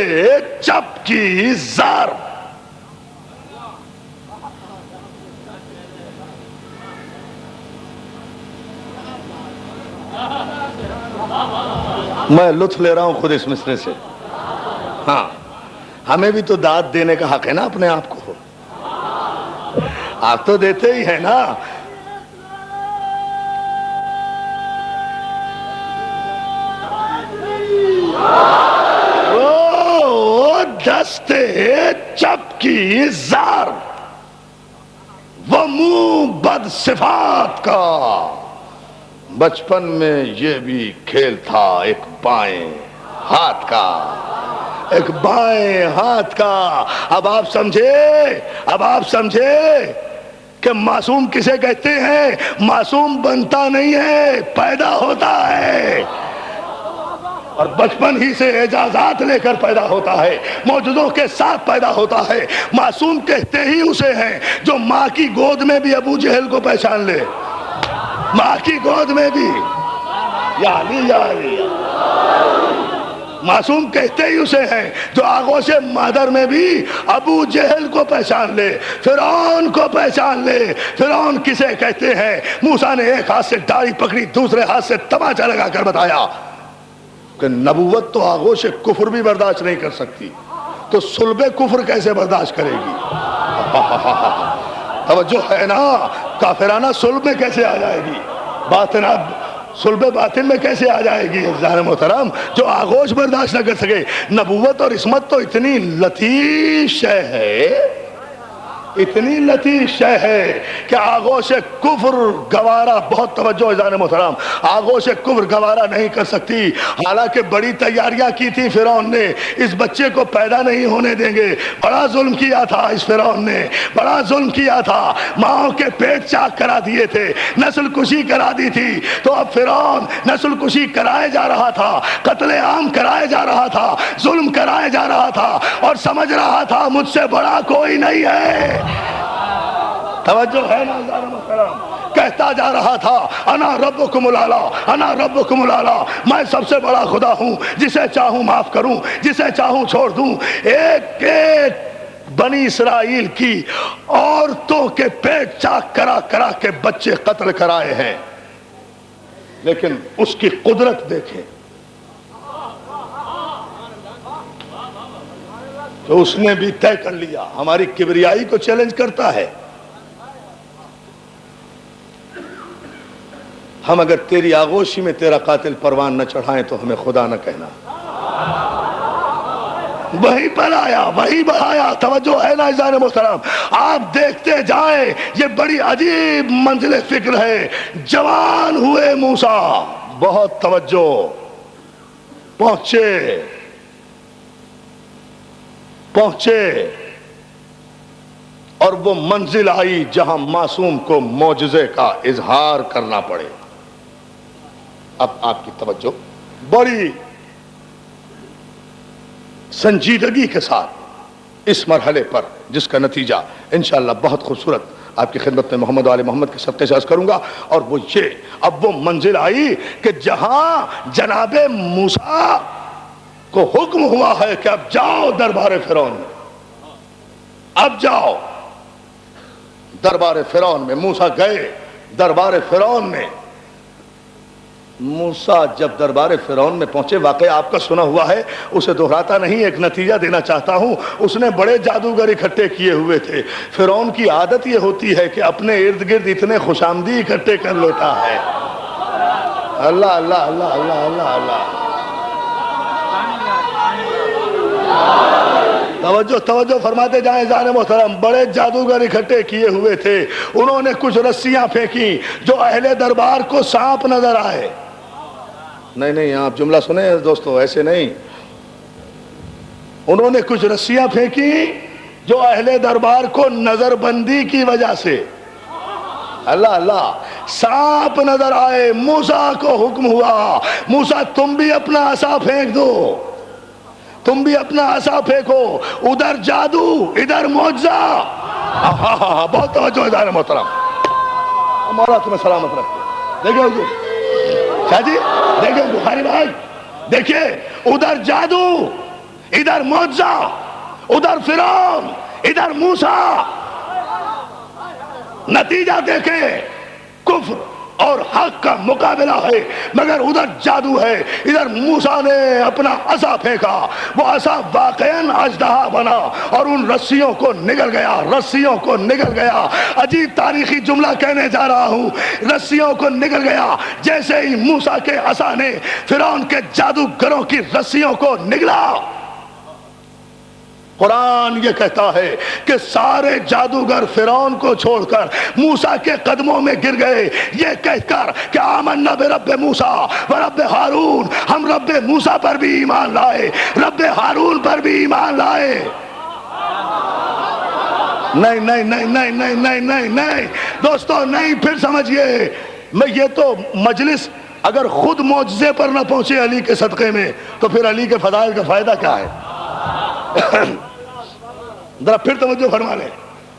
چپ کی ضرب، میں لطف لے رہا ہوں خود اس مصرے سے۔ ہاں ہمیں بھی تو داد دینے کا حق ہے نا اپنے آپ کو، آپ تو دیتے ہی ہیں نا۔ دستے چپ کی ضرب، وہ منہ بد صفات کا بچپن میں یہ بھی کھیل تھا ایک بائیں ہاتھ کا، ایک بائیں ہاتھ کا۔ اب آپ سمجھے کہ معصوم کسے کہتے ہیں؟ معصوم بنتا نہیں ہے، پیدا ہوتا ہے، اور بچپن ہی سے اعجازات لے کر پیدا ہوتا ہے، معجزوں کے ساتھ پیدا ہوتا ہے۔ معصوم کہتے ہی اسے ہیں جو ماں کی گود میں بھی ابو جہل کو پہچان لے، ماں کی گود میں بھی، یا علی۔ معصوم کہتے ہی اسے ہیں جو آغوش مادر میں بھی ابو جہل کو پہچان لے، فرعون کو پہچان لے۔ فرعون کسے کہتے ہیں؟ موسیٰ نے ایک ہاتھ سے ڈاڑھی پکڑی، دوسرے ہاتھ سے تماچا لگا کر بتایا کہ نبوت تو آغوش کفر بھی برداشت نہیں کر سکتی، تو صلب کفر کیسے برداشت کرے گی؟ توجہ ہے نا، کافرانہ صلب میں کیسے آ جائے گی؟ باطنہ صلب باطن میں کیسے آ جائے گی ظاہر محترم، جو آغوش برداشت نہ کر سکے؟ نبوت اور عصمت تو اتنی لطیف شے ہے، اتنی لطیف شے ہے کہ آغوش کفر گوارا، بہت توجہ ظاہر محترم، آغوش کفر گوارا نہیں کر سکتی۔ حالانکہ بڑی تیاریاں کی تھی فرعون نے، اس بچے کو پیدا نہیں ہونے دیں گے، بڑا ظلم کیا تھا اس فرعون نے، بڑا ظلم کیا تھا، ماؤں کے پیٹ چاک کرا دیے تھے، نسل کشی کرا دی تھی۔ تو اب فرعون نسل کشی کرائے جا رہا تھا، قتل عام کرائے جا رہا تھا، ظلم کرائے جا رہا تھا، اور سمجھ رہا تھا مجھ سے بڑا کوئی نہیں ہے۔ توجہ ہے نا ظاہر محترم؟ کہتا جا رہا تھا انا ربکم الاعلی، انا ربکم الاعلی، میں سب سے بڑا خدا ہوں، جسے چاہوں معاف کروں، جسے چاہوں چھوڑ دوں۔ ایک ایک بنی اسرائیل کی عورتوں کے پیٹ چاک کرا کرا کے بچے قتل کرائے ہیں، لیکن اس کی قدرت دیکھیں تو اس نے بھی طے کر لیا، ہماری کبریائی کو چیلنج کرتا ہے۔ ہم اگر تیری آغوشی میں تیرا قاتل پروان نہ چڑھائیں تو ہمیں خدا نہ کہنا۔ وہی پر آیا، وہی بڑھایا۔ توجہ ہے نا ظاہر محترم؟ آپ دیکھتے جائیں، یہ بڑی عجیب منزل فکر ہے۔ جوان ہوئے موسیٰ، بہت توجہ، پہنچے اور وہ منزل آئی جہاں معصوم کو معجزے کا اظہار کرنا پڑے۔ اب آپ کی توجہ بڑی سنجیدگی کے ساتھ اس مرحلے پر، جس کا نتیجہ انشاءاللہ بہت خوبصورت آپ کی خدمت میں محمد و آل محمد کے صدقے سے عرض کروں گا، اور وہ یہ، اب وہ منزل آئی کہ جہاں جناب موسیٰ کو حکم ہوا ہے کہ اب جاؤ دربار فرعون میں، اب جاؤ دربار فرعون میں۔ موسیٰ گئے دربار فرعون میں۔ موسیٰ جب دربار فرعون میں پہنچے، واقعہ آپ کا سنا ہوا ہے، اسے دہراتا نہیں، ایک نتیجہ دینا چاہتا ہوں۔ اس نے بڑے جادوگر اکٹھے کیے ہوئے تھے۔ فرعون کی عادت یہ ہوتی ہے کہ اپنے ارد گرد اتنے خوش آمدی اکٹھے کر لیتا ہے۔ اللہ اللہ اللہ اللہ اللہ اللہ، توجہ فرماتے جائیں ظاہر محترم۔ بڑے جادوگر اکٹھے کیے ہوئے تھے، انہوں نے کچھ رسیاں پھینکی جو اہل دربار کو سانپ نظر آئے۔ نہیں آپ جملہ سنیں دوستو، ایسے نہیں۔ انہوں نے کچھ رسیاں پھینکی جو اہل دربار کو نظر بندی کی وجہ سے، اللہ اللہ، سانپ نظر آئے۔ موسیٰ کو حکم ہوا، موسیٰ تم بھی اپنا عصا پھینک دو، تم بھی اپنا عصا پھینکو، ادھر جادو ادھر معجزہ۔ بہت توجہ ہے ظاہر محترم، مولا تمہیں سلامت رکھتے۔ دیکھیں حضور شاہ جی، دیکھیں بخاری بھائی، دیکھیں ادھر جادو ادھر معجزہ، ادھر فرعون ادھر موسیٰ۔ نتیجہ دیکھیں، کفر اور حق کا مقابلہ ہے، مگر ادھر جادو ہے۔ ادھر موسیٰ نے اپنا عصا پھینکا، وہ عصا واقعاً اژدہا بنا اور ان رسیوں کو نگل گیا، رسیوں کو نگل گیا۔ عجیب تاریخی جملہ کہنے جا رہا ہوں، رسیوں کو نگل گیا۔ جیسے ہی موسیٰ کے عصا نے فرعون کے جادوگروں کی رسیوں کو نگلا، قرآن یہ کہتا ہے کہ سارے جادوگر فرعون کو چھوڑ کر موسیٰ کے قدموں میں گر گئے، یہ کہہ کر کہ آمنا برب موسیٰ و رب ہارون، ہم رب موسیٰ پر بھی ایمان لائے، رب ہارون پر بھی ایمان لائے۔ نہیں نہیں نہیں نہیں نہیں نہیں نہیں نہیں دوستو، نہیں، پھر سمجھئے، میں یہ تو مجلس اگر خود معجزے پر نہ پہنچے علی کے صدقے میں تو پھر علی کے فضائل کا فائدہ کیا ہے؟ ذرا پھر توجہ فرما لیں۔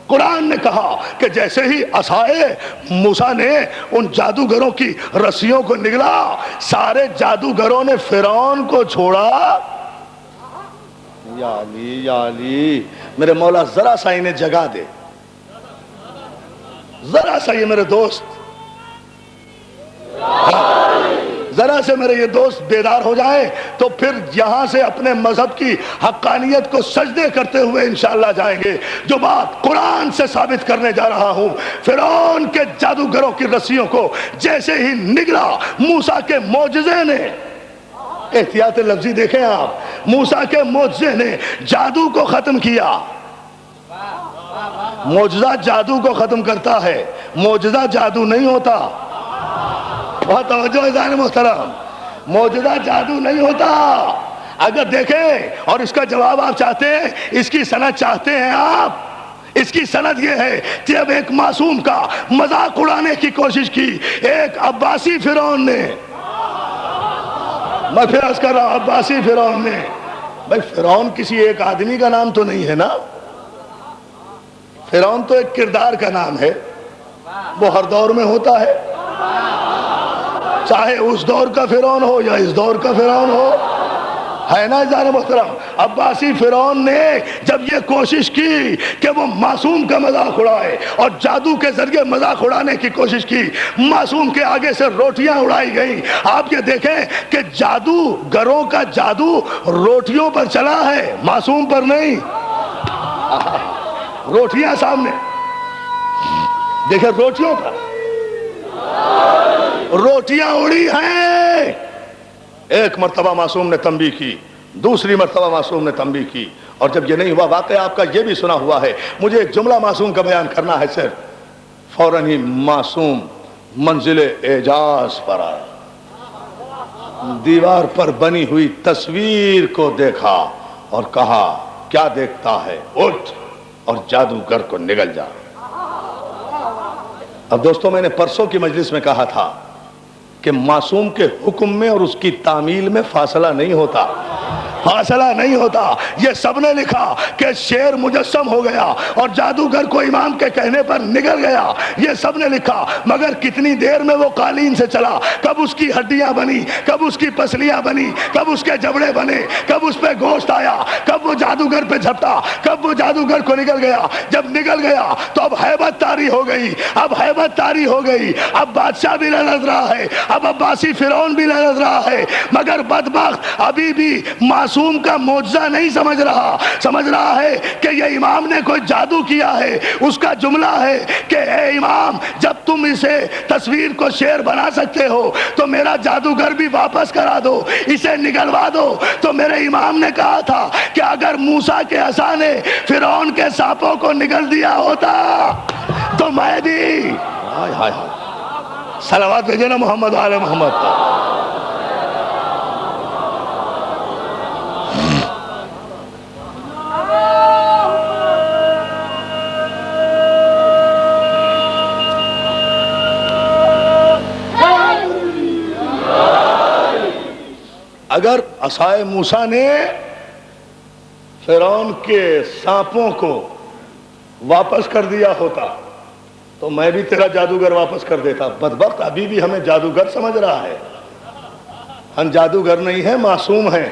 قرآن نے کہا کہ جیسے ہی عصائے موسیٰ نے ان جادوگروں کی رسیوں کو نگلا، سارے جادوگروں نے فرعون کو چھوڑا۔ یا علی میرے مولا، ذرا سا انہیں جگہ دے، ذرا سا، یہ میرے دوست ذرا سے میرے یہ دوست بیدار ہو جائیں تو پھر یہاں سے اپنے مذہب کی حقانیت کو سجدے کرتے ہوئے انشاءاللہ جائیں گے. جو بات قرآن سے ثابت کرنے جا رہا ہوں، فرعون کے جادوگروں کی رسیوں کو جیسے ہی نگلا موسیٰ کے معجزے نے، احتیاط لفظی دیکھیں آپ، موسیٰ کے معجزے نے جادو کو ختم کیا. معجزہ جادو کو ختم کرتا ہے، معجزہ جادو نہیں ہوتا. بہت توجہ ہے ذہن محترم، معجزہ جادو نہیں ہوتا. اگر دیکھیں اور اس کا جواب آپ چاہتے ہیں، اس کی سند چاہتے ہیں آپ، اس کی سند یہ ہے کہ اب ایک معصوم کا مذاق اڑانے کی کوشش کی ایک عباسی فرعون نے. میں پھر عرض کر رہا ہوں، عباسی فرعون نے. بھائی فرعون کسی ایک آدمی کا نام تو نہیں ہے نا، فرعون تو ایک کردار کا نام ہے، وہ ہر دور میں ہوتا ہے، چاہے اس دور کا فرعون ہو یا اس دور کا فرعون ہو، ہے نا جان محترم. عباسی فرعون نے جب یہ کوشش کی کہ وہ معصوم کا مذاق اڑائے اور جادو کے ذریعے مذاق اڑانے کی کوشش کی، معصوم کے آگے سے روٹیاں اڑائی گئیں. آپ یہ دیکھیں کہ جادوگروں کا جادو روٹیوں پر چلا ہے، معصوم پر نہیں. روٹیاں سامنے دیکھیں، روٹیوں پر روٹیاں اڑی ہیں. ایک مرتبہ معصوم نے تنبیہ کی، دوسری مرتبہ معصوم نے تنبیہ کی، اور جب یہ نہیں ہوا، واقعہ آپ کا یہ بھی سنا ہوا ہے، مجھے ایک جملہ معصوم کا بیان کرنا ہے صرف، فوراً ہی معصوم منزل اعجاز پر آیا، دیوار پر بنی ہوئی تصویر کو دیکھا اور کہا کیا دیکھتا ہے، اٹھ اور جادوگر کو نگل جا. اب دوستوں، میں نے پرسوں کی مجلس میں کہا تھا کہ معصوم کے حکم میں اور اس کی تعمیل میں فاصلہ نہیں ہوتا، فاصلہ نہیں ہوتا. یہ سب نے لکھا کہ شیر مجسم ہو گیا اور جادوگر کو امام کے کہنے پر نگل گیا، یہ سب نے لکھا، مگر کتنی دیر میں وہ قالین سے چلا، کب اس کی ہڈیاں بنی، کب اس کی پسلیاں بنی، کب اس کے جبڑے بنے، کب اس پہ گوشت آیا، کب وہ جادوگر پہ جھپٹا، کب وہ جادوگر کو نگل گیا. جب نگل گیا تو اب ہیبت طاری ہو گئی، اب ہیبت طاری ہو گئی، اب بادشاہ بھی للذ رہا ہے، اب عباسی فرعون بھی للذ رہا ہے، مگر بدبخت ابھی بھی معصوم کا معجزہ نہیں سمجھ رہا ہے کہ یہ امام نے کوئی جادو کیا ہے. اس کا جملہ ہے کہ اے امام، جب تم اسے تصویر کو شیر بنا سکتے ہو تو میرا جادوگر بھی واپس کرا دو، اسے نگلوا دو. تو میرے امام نے کہا تھا کہ اگر موسیٰ کے عصا نے فرعون کے سانپوں کو نگل دیا ہوتا تو میں بھی. صلوات بھیجے نا محمد آل محمد. اگر عصائے موسیٰ نے فرعون کے سانپوں کو واپس کر دیا ہوتا تو میں بھی تیرا جادوگر واپس کر دیتا. بدبخت ابھی بھی ہمیں جادوگر سمجھ رہا ہے. ہم جادوگر نہیں ہیں، معصوم ہیں.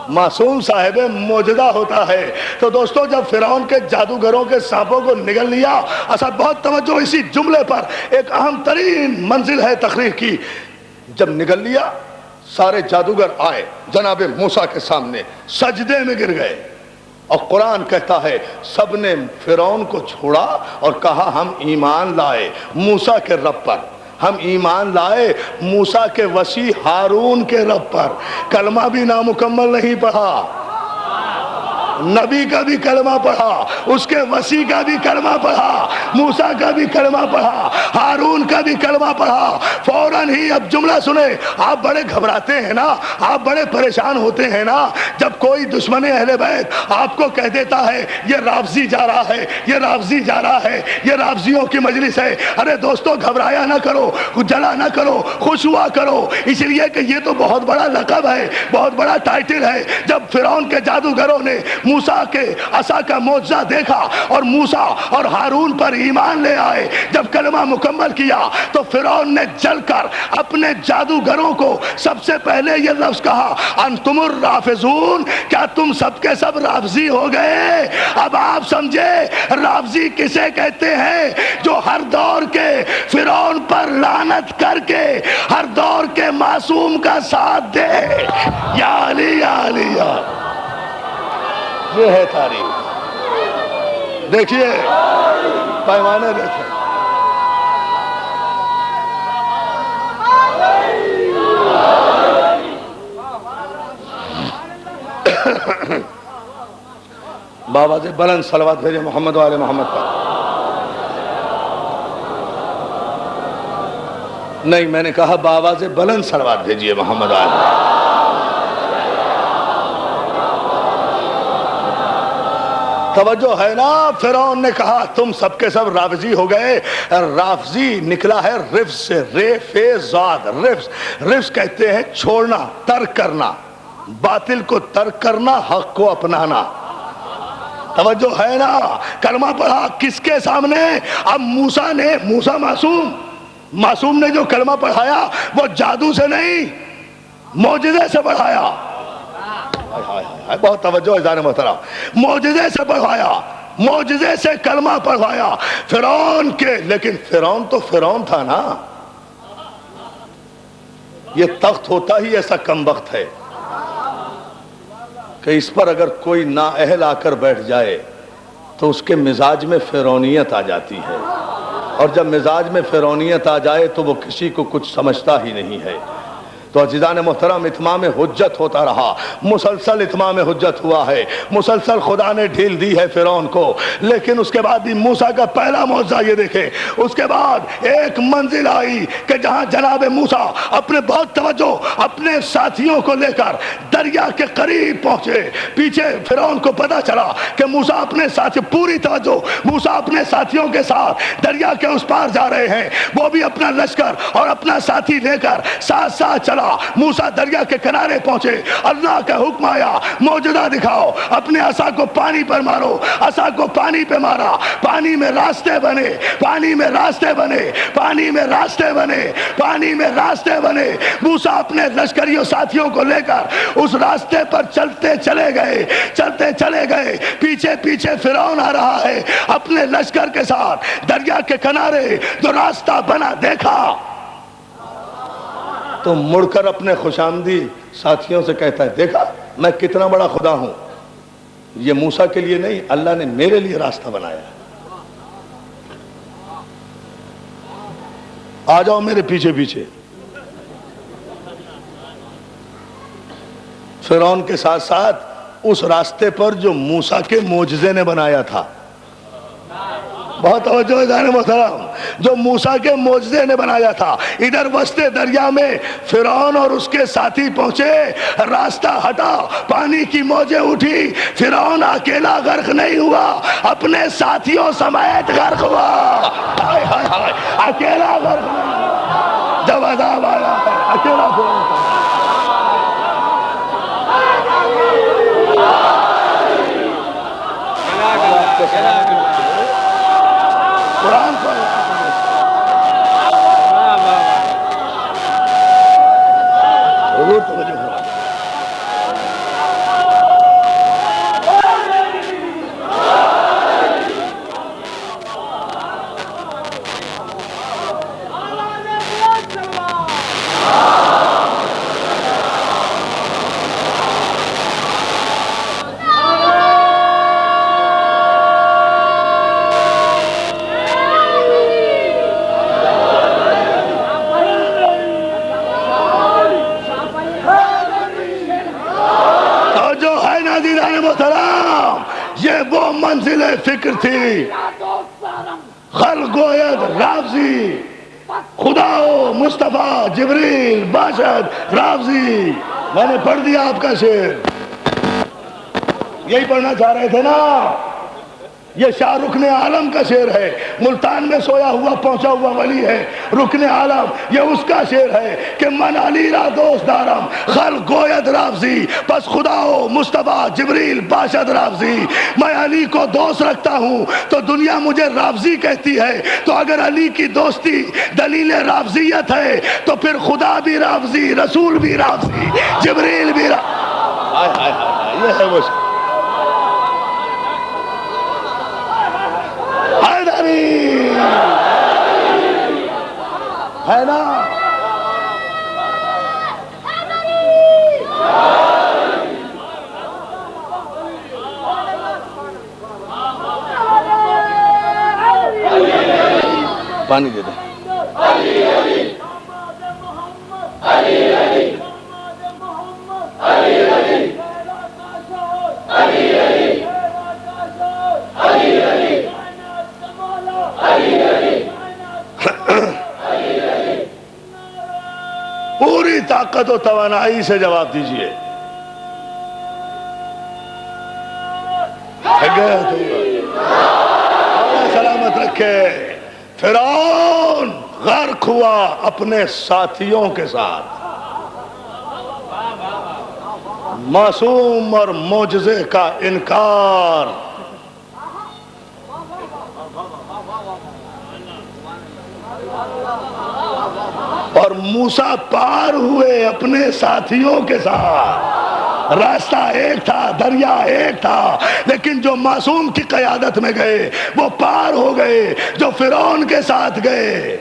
معصوم صاحب معجزہ ہوتا ہے. تو دوستو، جب فرعون کے جادوگروں کے سانپوں کو نگل لیا، اصل بہت توجہ اسی جملے پر، ایک اہم ترین منزل ہے تقریر کی. جب نگل لیا، سارے جادوگر آئے جناب موسیٰ کے سامنے، سجدے میں گر گئے، اور قرآن کہتا ہے سب نے فرعون کو چھوڑا اور کہا ہم ایمان لائے موسیٰ کے رب پر، ہم ایمان لائے موسیٰ کے وسیع ہارون کے رب پر. کلمہ بھی نامکمل نہیں پڑھا، نبی کا بھی کلمہ پڑھا، اس کے وسیع کا بھی کلمہ پڑھا، موسیٰ کا بھی کلمہ پڑھا، ہارون کا بھی کلمہ پڑھا. فوراً ہی اب جملہ سنیں. آپ بڑے گھبراتے ہیں نا، آپ بڑے پریشان ہوتے ہیں نا جب کوئی دشمن اہل بیت آپ کو کہہ دیتا ہے یہ رافضی جا رہا ہے، یہ رافضی جا رہا ہے، یہ رافضیوں کی مجلس ہے. ارے دوستو، گھبرایا نہ کرو، جلا نہ کرو، خوش ہوا کرو، اس لیے کہ یہ تو بہت بڑا لقب ہے، بہت بڑا ٹائٹل ہے. جب فرعون کے جادوگروں نے موسیٰ کے عصا کا معجزہ دیکھا اور موسیٰ اور ہارون پر ایمان لے آئے. جب کلمہ مکمل کیا تو فرعون نے جل کر اپنے جادوگروں کو سب سے پہلے یہ لفظ کہا انتم الرافضون، کیا تم سب کے سب رافضی ہو گئے؟ اب آپ سمجھے رافضی کسے کہتے ہیں؟ جو ہر دور کے فرعون پر لعنت کر کے ہر دور کے معصوم کا ساتھ دے. یا علی یا علی یا. یہ ہے تاریخ. دیکھیے پیمانے دیکھیں. بابا سے بلند صلوات بھیجے محمد والے محمد پر. نہیں، میں نے کہا بابا سے بلند صلوات بھیجیے محمد والے. توجہ ہے نا؟ فرعون نے کہا تم سب کے سب رافضی ہو گئے. رافضی نکلا ہے رفض سے، رفض کہتے ہیں چھوڑنا، ترک کرنا، باطل کو ترک کرنا، حق کو اپنانا. توجہ ہے نا؟ کلمہ پڑھا کس کے سامنے؟ اب موسیٰ معصوم نے جو کلمہ پڑھایا وہ جادو سے نہیں، معجزے سے پڑھایا. بہت توجہ ہے جان محترم. معجزے سے پڑھایا، معجزے سے کلمہ پڑھایا فرعون کے. لیکن فرعون تو فرعون تھا نا. یہ تخت ہوتا ہی ایسا کم وقت ہے کہ اس پر اگر کوئی نااہل آ کر بیٹھ جائے تو اس کے مزاج میں فرعونیت آ جاتی ہے، اور جب مزاج میں فرعونیت آ جائے تو وہ کسی کو کچھ سمجھتا ہی نہیں ہے. تو عزیزان محترم اتمام حجت ہوتا رہا، مسلسل اتمام حجت ہوا ہے، مسلسل خدا نے ڈھیل دی ہے فرعون کو. لیکن اس کے بعد بھی موسیٰ کا پہلا معجزہ یہ دیکھیں. اس کے بعد ایک منزل آئی کہ جہاں جناب موسیٰ اپنے بہت توجہ اپنے ساتھیوں کو لے کر دریا کے قریب پہنچے. پیچھے فرعون کو پتا چلا کہ موسیٰ اپنے ساتھی، پوری توجہ، موسیٰ اپنے ساتھیوں کے ساتھ دریا کے اس پار جا رہے ہیں. وہ بھی اپنا لشکر اور اپنا ساتھی لے کر ساتھ ساتھ چلا. موسیٰ دریا کے کنارے پہنچے. اللہ کا حکم آیا معجزہ دکھاؤ، اپنے عصا کو پانی پر مارو. عصا کو پانی پہ مارا، پانی میں راستے بنے، پانی میں راستے بنے، پانی میں راستے بنے، پانی میں راستے بنے. موسیٰ اپنے لشکریوں ساتھیوں کو لے کر اس راستے پر چلتے چلے گئے. پیچھے پیچھے فرعون آ رہا ہے اپنے لشکر کے ساتھ. دریا کے کنارے جو راستہ بنا دیکھا تو مڑ کر اپنے خوشامدی ساتھیوں سے کہتا ہے دیکھا میں کتنا بڑا خدا ہوں. یہ موسیٰ کے لیے نہیں، اللہ نے میرے لیے راستہ بنایا. آ جاؤ میرے پیچھے پیچھے. فرعون کے ساتھ ساتھ اس راستے پر جو موسیٰ کے معجزے نے بنایا تھا. بہت توجہ ہے جان محترم، جو موسیٰ کے معجزے نے بنایا تھا. ادھر وسط دریا میں فرعون اور اس کے ساتھی پہنچے. راستہ ہٹا، پانی کی موجیں اٹھی. فرعون اکیلا غرق نہیں ہوا، اپنے ساتھیوں سمیت غرق ہوا. ہائے ہائے ہائے، اکیلا غرق نہیں ہوا. جب عذاب آیا ہے اکیلا فرعون تھا. قرآن پر حضور توجہ فرمائیں. یہ وہ منزل فکر تھی. خلق گوید رافضی، خدا و مصطفیٰ جبریل باشد رافضی. میں نے پڑھ دیا آپ کا شعر. یہی پڑھنا چاہ رہے تھے نا، یہ شاہ رکن عالم کا شعر ہے. ملتان میں سویا ہوا پہنچا ہوا ولی ہے رکن عالم. یہ اس کا شعر ہے کہ من علی را دوست دارم خلق گوید رافضی پس خدا و مصطفیٰ جبریل باشد رافضی. میں علی کو دوست رکھتا ہوں تو دنیا مجھے رافضی کہتی ہے. تو اگر علی کی دوستی دلیل رافضیت ہے تو پھر خدا بھی رافضی، رسول بھی رافضی، جبریل بھی یہ ہے وہ حیدری ہے نا. پانی دے دیں. پوری طاقت و توانائی سے جواب دیجئے. سلامت رکھے. فرعون غرق ہوا اپنے ساتھیوں کے ساتھ. معصوم اور معجزے کا انکار. اور موسیٰ پار ہوئے اپنے ساتھیوں کے ساتھ. راستہ ایک تھا، دریا ایک تھا، لیکن جو معصوم کی قیادت میں گئے وہ پار ہو گئے. جو فرعون کے ساتھ گئے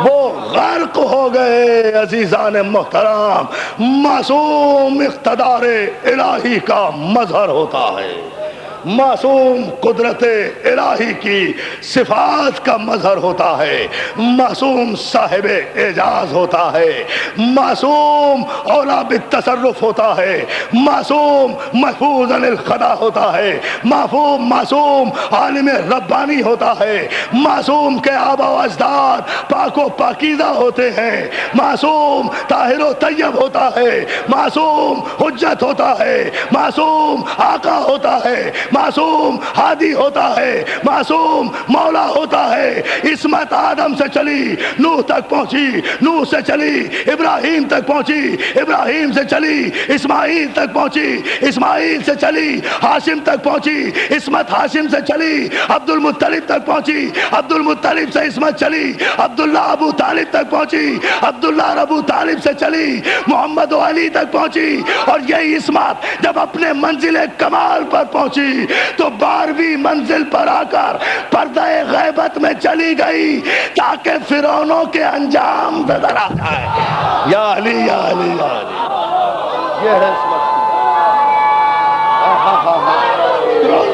وہ غرق ہو گئے. عزیزان محترم، معصوم اقتدار الہی کا مظہر ہوتا ہے. معصوم قدرت الہی کی صفات کا مظہر ہوتا ہے. معصوم صاحب اعجاز ہوتا ہے. معصوم اولا بالتصرف ہوتا ہے. معصوم محفوظ عن الخطا ہوتا ہے. معصوم عالم ربانی ہوتا ہے. معصوم کے آبا و اجداد پاک و پاکیزہ ہوتے ہیں. معصوم طاہر و طیب ہوتا ہے. معصوم حجت ہوتا ہے. معصوم آقا ہوتا ہے. معصوم ہادی ہوتا ہے. معصوم مولا ہوتا ہے. عصمت آدم سے چلی نوح تک پہنچی، نوح سے چلی ابراہیم تک پہنچی، ابراہیم سے چلی اسماعیل تک پہنچی، اسماعیل سے چلی ہاشم تک پہنچی، عصمت ہاشم سے چلی عبد المطلب تک پہنچی، عبد المطلب سے عصمت چلی عبداللہ ابو طالب تک پہنچی، عبداللہ ابو طالب سے چلی محمد و علی تک پہنچی. اور یہ عصمت جب اپنے منزل کمال پر پہنچی تو 12ویں منزل پر آ کر پردہ غیبت میں چلی گئی تاکہ فرعونوں کے انجام نظر آ جائے. یا علی یا علی یا علی. یہ ہے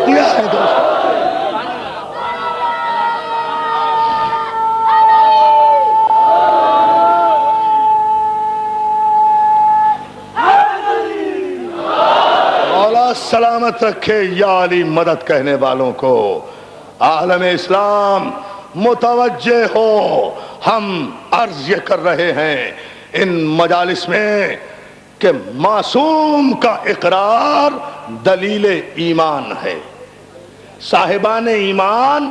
یہ ہے دوست. سلامت رکھے یا علی مدد کہنے والوں کو. عالم اسلام متوجہ ہو. ہم عرض یہ کر رہے ہیں ان مجالس میں کہ معصوم کا اقرار دلیل ایمان ہے. صاحبان ایمان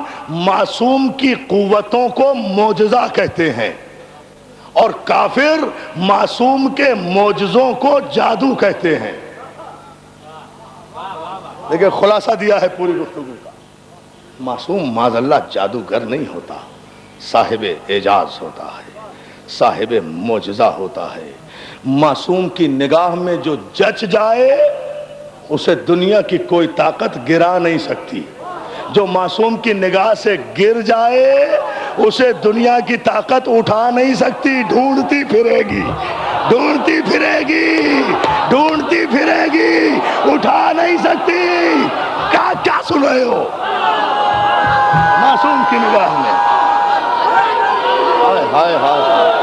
معصوم کی قوتوں کو معجزہ کہتے ہیں اور کافر معصوم کے معجزوں کو جادو کہتے ہیں. لیکن خلاصہ دیا ہے پوری گفتگو کا. معصوم معاذ اللہ جادوگر نہیں ہوتا، صاحب اعجاز ہوتا ہے، صاحب معجزہ ہوتا ہے. معصوم کی نگاہ میں جو جچ جائے اسے دنیا کی کوئی طاقت گرا نہیں سکتی. جو معصوم کی نگاہ سے گر جائے اسے دنیا کی طاقت اٹھا نہیں سکتی. ڈھونڈتی پھرے گی، ڈھونڈتی پھرے گی، ڈھونڈتی پھرے گی، اٹھا نہیں سکتی. کیا سن رہے ہو؟ معصوم کی نگاہ میں ہائے ہائے ہائے.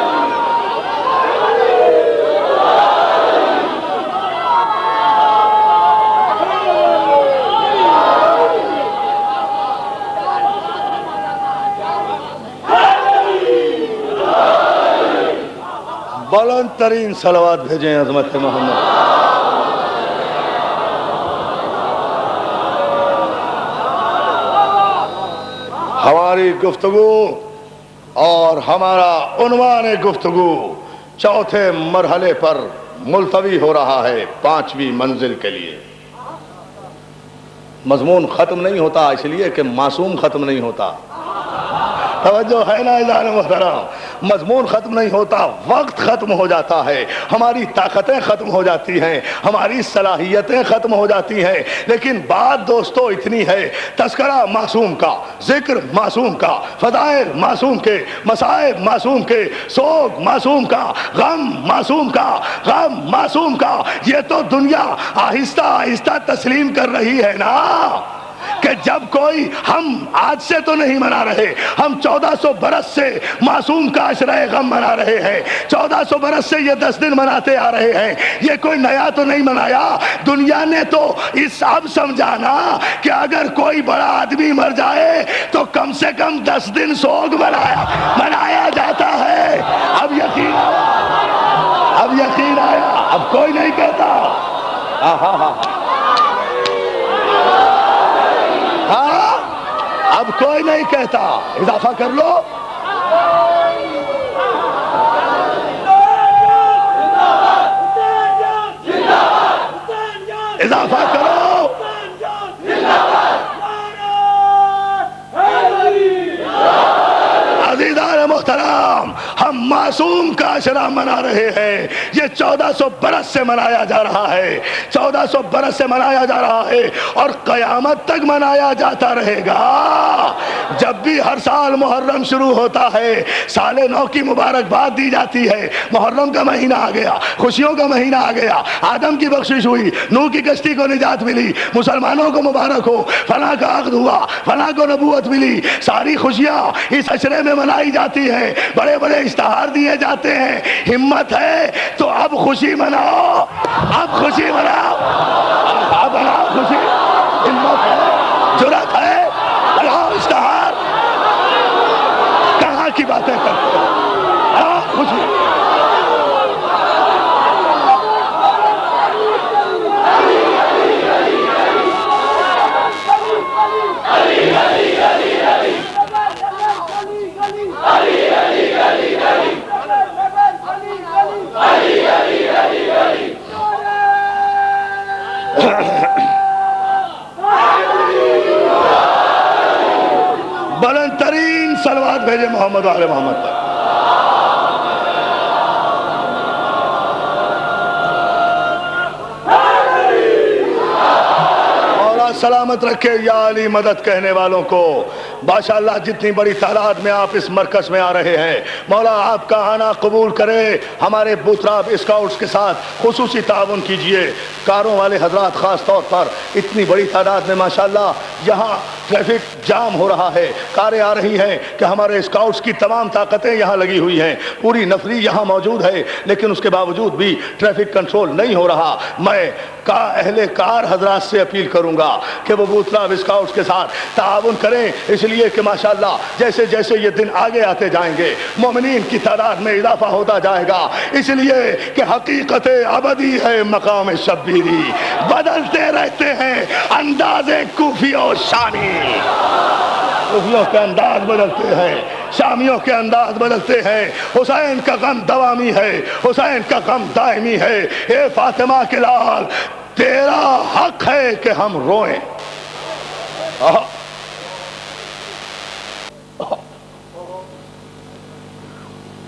بلند ترین صلوات بھیجیں عظمت محمد. ہماری گفتگو اور ہمارا عنوان گفتگو چوتھے مرحلے پر ملتوی ہو رہا ہے 5ویں منزل کے لیے۔ مضمون ختم نہیں ہوتا اس لیے کہ معصوم ختم نہیں ہوتا، توجہ ہے نا اذان محترم، مضمون ختم نہیں ہوتا، وقت ختم ہو جاتا ہے، ہماری طاقتیں ختم ہو جاتی ہیں، ہماری صلاحیتیں ختم ہو جاتی ہیں، لیکن بات دوستو اتنی ہے، تذکرہ معصوم کا، ذکر معصوم کا، فضائل معصوم کے، مصائب معصوم کے، سوگ معصوم کا، غم معصوم کا، غم معصوم کا، یہ تو دنیا آہستہ آہستہ تسلیم کر رہی ہے نا کہ جب کوئی، ہم آج سے تو نہیں منا رہے، ہم 1400 برس سے معصوم کا عشرہ غم منا رہے ہیں، 1400 برس سے یہ 10 دن مناتے آ رہے ہیں، یہ کوئی نیا تو نہیں منایا، دنیا نے تو اس اب سمجھانا کہ اگر کوئی بڑا آدمی مر جائے تو کم سے کم 10 دن سوگ منایا جاتا ہے۔ اب یقین آیا، اب کوئی نہیں کہتا اب کوئی نہیں کہتا، اضافہ کر لو، اضافہ کرو، عزیزان محترم، ہم معصوم کا عشرہ منا رہے ہیں، یہ 1400 برس سے منایا جا رہا ہے، 1400 برس سے منایا جا رہا ہے اور قیامت تک منایا جاتا رہے گا۔ جب بھی ہر سال محرم شروع ہوتا ہے، سال نو کی مبارکباد دی جاتی ہے، محرم کا مہینہ آ گیا، خوشیوں کا مہینہ آ گیا، آدم کی بخشش ہوئی، نوح کی کشتی کو نجات ملی، مسلمانوں کو مبارک ہو، فلاں کا عقد ہوا، فلاں کو نبوت ملی، ساری خوشیاں اس عشرے میں منائی جاتی ہیں، بڑے بڑے اشتہار دیے جاتے ہیں، ہمت ہے تو اب خوشی مناؤ، اب خوشی مناؤ، اب مناؤ خوشی، ہمت ہے، جرأت ہے، بڑھاؤ اشتہار، کہاں کی باتیں کرتے ہیں، خوشی۔ بلند ترین صلوات بھیجے محمد و آل محمد پر۔ مولا سلامت رکھے یا علی مدد کہنے والوں کو۔ ماشاءاللہ جتنی بڑی تعداد میں آپ اس مرکز میں آ رہے ہیں، مولا آپ کا آنا قبول کرے، ہمارے بوتراب اسکاؤٹس کے ساتھ خصوصی تعاون کیجئے، کاروں والے حضرات خاص طور پر اتنی بڑی تعداد میں ماشاءاللہ یہاں ٹریفک جام ہو رہا ہے، کاریں آ رہی ہیں کہ ہمارے اسکاؤٹس کی تمام طاقتیں یہاں لگی ہوئی ہیں، پوری نفری یہاں موجود ہے، لیکن اس کے باوجود بھی ٹریفک کنٹرول نہیں ہو رہا۔ میں اہل کار حضرات سے اپیل کروں گا کہ وہ بوتراب اسکاؤٹس کے ساتھ تعاون کریں، اس لیے کہ ماشاءاللہ جیسے جیسے یہ دن آگے آتے جائیں گے مومنین کی تعداد میں اضافہ ہوتا جائے گا، اس لیے کہ حقیقت ابدی ہے مقام شبیری، بدلتے رہتے ہیں انداز کوفی و شامی، کوفیوں کے انداز بدلتے ہیں، شامیوں کے انداز بدلتے ہیں، حسین کا غم دوامی ہے، حسین کا غم دائمی ہے، اے فاطمہ کے لال تیرا حق ہے کہ ہم روئیں۔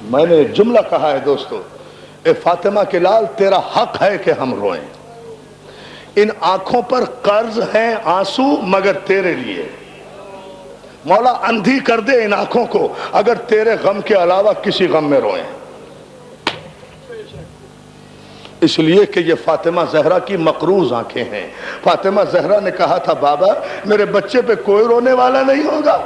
میں نے جملہ کہا ہے دوستو، اے فاطمہ کے لال تیرا حق ہے کہ ہم روئیں، ان آنکھوں پر قرض ہیں آنسو مگر تیرے لیے، مولا اندھی کر دے ان آنکھوں کو اگر تیرے غم کے علاوہ کسی غم میں روئیں، اس لیے کہ یہ فاطمہ زہرا کی مقروض آنکھیں ہیں۔ فاطمہ زہرا نے کہا تھا بابا میرے بچے پہ کوئی رونے والا نہیں ہوگا،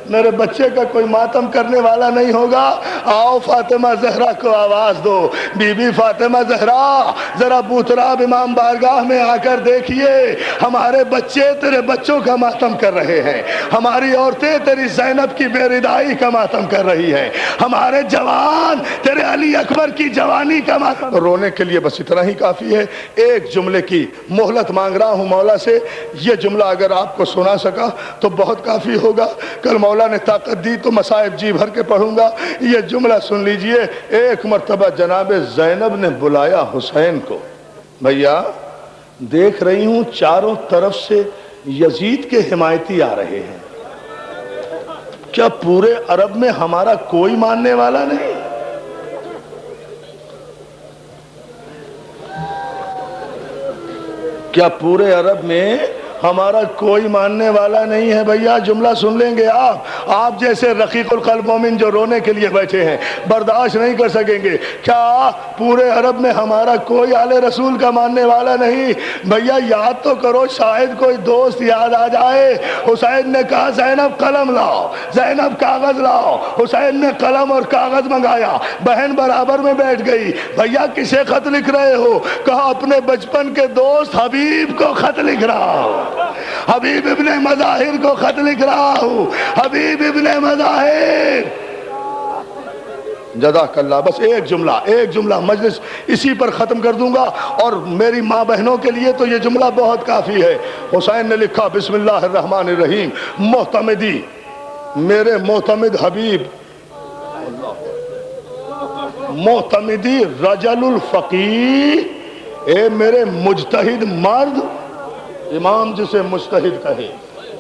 میرے بچے کا کوئی ماتم کرنے والا نہیں ہوگا، آؤ فاطمہ زہرا کو آواز دو، بی بی فاطمہ زہرا ذرا بوتراب امام بارگاہ میں آ کر دیکھیے، ہمارے بچے تیرے بچوں کا ماتم کر رہے ہیں، ہماری عورتیں تیری زینب کی بے ردائی کا ماتم کر رہی ہیں، ہمارے جوان تیرے علی اکبر کی جوانی کا ماتم۔ رونے کے لیے بس اتنا ہی کافی ہے، ایک جملے کی مہلت مانگ رہا ہوں مولا سے، یہ جملہ اگر آپ کو سنا سکا تو بہت کافی ہوگا، کل مولا مولا نے طاقت دی تو مصائب جی بھر کے پڑھوں گا. یہ جملہ سن لیجئے. ایک مرتبہ جناب زینب نے بلایا حسین کو. بھیا دیکھ رہی ہوں چاروں طرف سے یزید کے حمایتی آ رہے ہیں, کیا پورے عرب میں ہمارا کوئی ماننے والا نہیں؟ کیا پورے عرب میں ہمارا کوئی ماننے والا نہیں ہے؟ بھیا جملہ سن لیں گے آپ جیسے رقیق القلب مومن جو رونے کے لیے بیٹھے ہیں, برداشت نہیں کر سکیں گے. کیا پورے عرب میں ہمارا کوئی آل رسول کا ماننے والا نہیں؟ بھیا یاد تو کرو, شاید کوئی دوست یاد آ جائے. حسین نے کہا زینب قلم لاؤ, زینب کاغذ لاؤ. حسین نے قلم اور کاغذ منگایا, بہن برابر میں بیٹھ گئی. بھیا کسے خط لکھ رہے ہو؟ کہا اپنے بچپن کے دوست حبیب کو خط لکھ رہا ہوں, حبیب ابن مظاہر کو خط لکھ رہا ہوں, حبیب ابن مظاہر. جزاک اللہ. بس ایک جملہ مجلس اسی پر ختم کر دوں گا, اور میری ماں بہنوں کے لیے تو یہ جملہ بہت کافی ہے. حسین نے لکھا بسم اللہ الرحمن الرحیم, معتمدی میرے معتمد حبیب, معتمدی رجل الفقیہ, اے میرے مجتہد مرد, امام جسے مجتہد کہے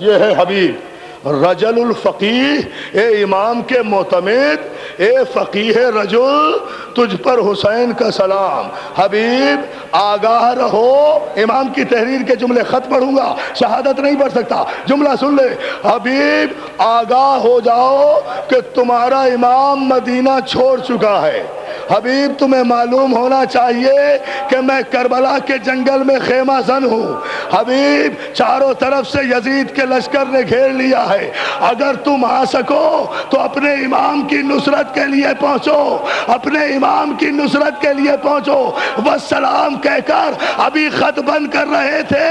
یہ ہے حبیب. رجل الفقیہ, اے امام کے معتمد, اے فقیہ رجل, تجھ پر حسین کا سلام. حبیب آگاہ رہو. امام کی تحریر کے جملے خط پڑھوں گا, شہادت نہیں پڑھ سکتا. جملہ سن لے. حبیب آگاہ ہو جاؤ کہ تمہارا امام مدینہ چھوڑ چکا ہے. حبیب تمہیں معلوم ہونا چاہیے کہ میں کربلا کے جنگل میں خیمہ زن ہوں. حبیب چاروں طرف سے یزید کے لشکر نے گھیر لیا ہے. اگر تم آ سکو تو اپنے امام کی نصرت کے لیے پہنچو, اپنے امام کی نصرت کے لیے پہنچو. والسلام کہہ کر ابھی خط بند کر رہے تھے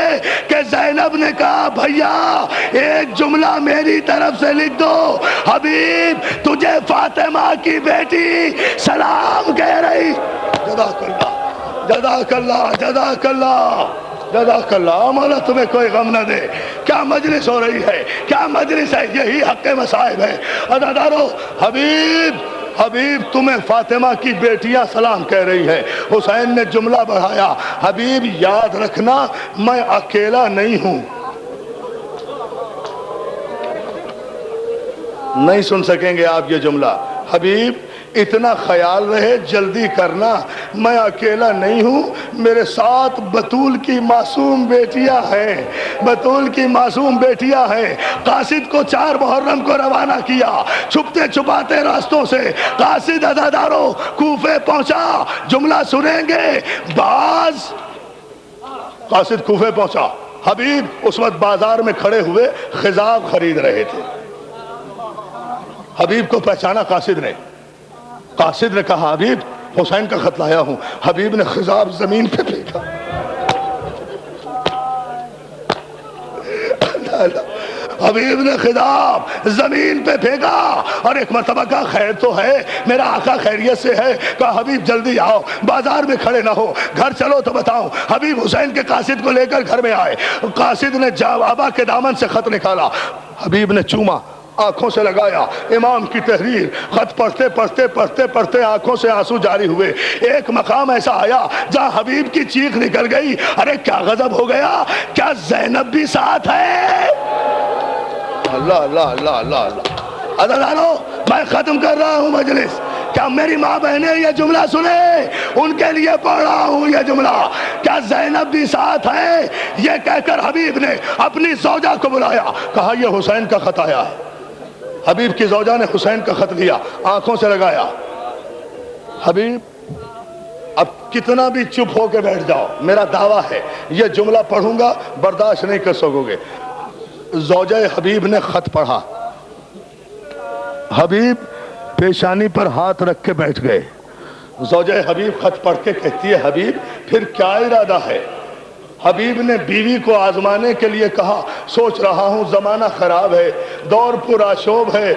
کہ زینب نے کہا بھیا ایک جملہ میری طرف سے لکھ دو. حبیب تجھے فاطمہ کی بیٹی سلام کہہ رہی. جزاک اللہ, جزاک اللہ, جزاک اللہ, جزاک اللہ. مولا تمہیں کوئی غم نہ دے. کیا مجلس ہو رہی ہے, کیا مجلس ہے, یہی حق مصائب ہے. عزادارو, حبیب تمہیں فاطمہ کی بیٹیاں سلام کہہ رہی ہے. حسین نے جملہ بڑھایا, حبیب یاد رکھنا میں اکیلا نہیں ہوں. نہیں سن سکیں گے آپ یہ جملہ. حبیب اتنا خیال رہے, جلدی کرنا, میں اکیلا نہیں ہوں, میرے ساتھ بطول کی معصوم بیٹیاں ہیں, بطول کی معصوم بیٹیاں ہیں. قاصد کو 4 محرم کو روانہ کیا, چھپتے چھپاتے راستوں سے. قاصد عزادارو کوفے پہنچا. جملہ سنیں گے. قاصد کوفے پہنچا. حبیب اس وقت بازار میں کھڑے ہوئے خضاب خرید رہے تھے. حبیب کو پہچانا قاصد نے. قاصد نے کہا حبیب حسین کا خط لایا ہوں. حبیب نے خضاب زمین پہ پھینکا. حبیب نے خضاب زمین پہ پھینکا اور ایک مرتبہ کہا خیر تو ہے, میرا آقا خیریت سے ہے. کہا حبیب جلدی آؤ, بازار میں کھڑے نہ ہو, گھر چلو تو بتاؤں. حبیب حسین کے قاصد کو لے کر گھر میں آئے. قاصد نے جوابہ کے دامن سے خط نکالا. حبیب نے چوما, آنکھوں سے لگایا. امام کی تحریر خط پڑھتے آنکھوں سے آنسو جاری ہوئے. ایک مقام ایسا آیا جہاں حبیب کی چیخ نکل گئی, ارے کیا غضب ہو گیا, کیا زینب بھی ساتھ ہے؟ اللہ اللہ اللہ اللہ اللہ. عزیزانو میں ختم کر رہا ہوں مجلس. کیا میری ماں بہنیں یہ جملہ سنے؟ ان کے لیے پڑھ رہا ہوں یہ جملہ. کیا زینب بھی ساتھ ہے؟ یہ کہہ کر حبیب نے اپنی زوجہ کو بلایا. کہا یہ حسین کا خط آیا ہے. حبیب کی زوجہ نے حسین کا خط لیا, آنکھوں سے لگایا. حبیب اب کتنا بھی چپ ہو کے بیٹھ جاؤ, میرا دعویٰ ہے یہ جملہ پڑھوں گا, برداشت نہیں کر سکو گے. زوجہ حبیب نے خط پڑھا. حبیب پیشانی پر ہاتھ رکھ کے بیٹھ گئے. زوجہ حبیب خط پڑھ کے کہتی ہے حبیب پھر کیا ارادہ ہے؟ حبیب نے بیوی کو آزمانے کے لیے کہا سوچ رہا ہوں زمانہ خراب ہے, دور پر آشوب ہے,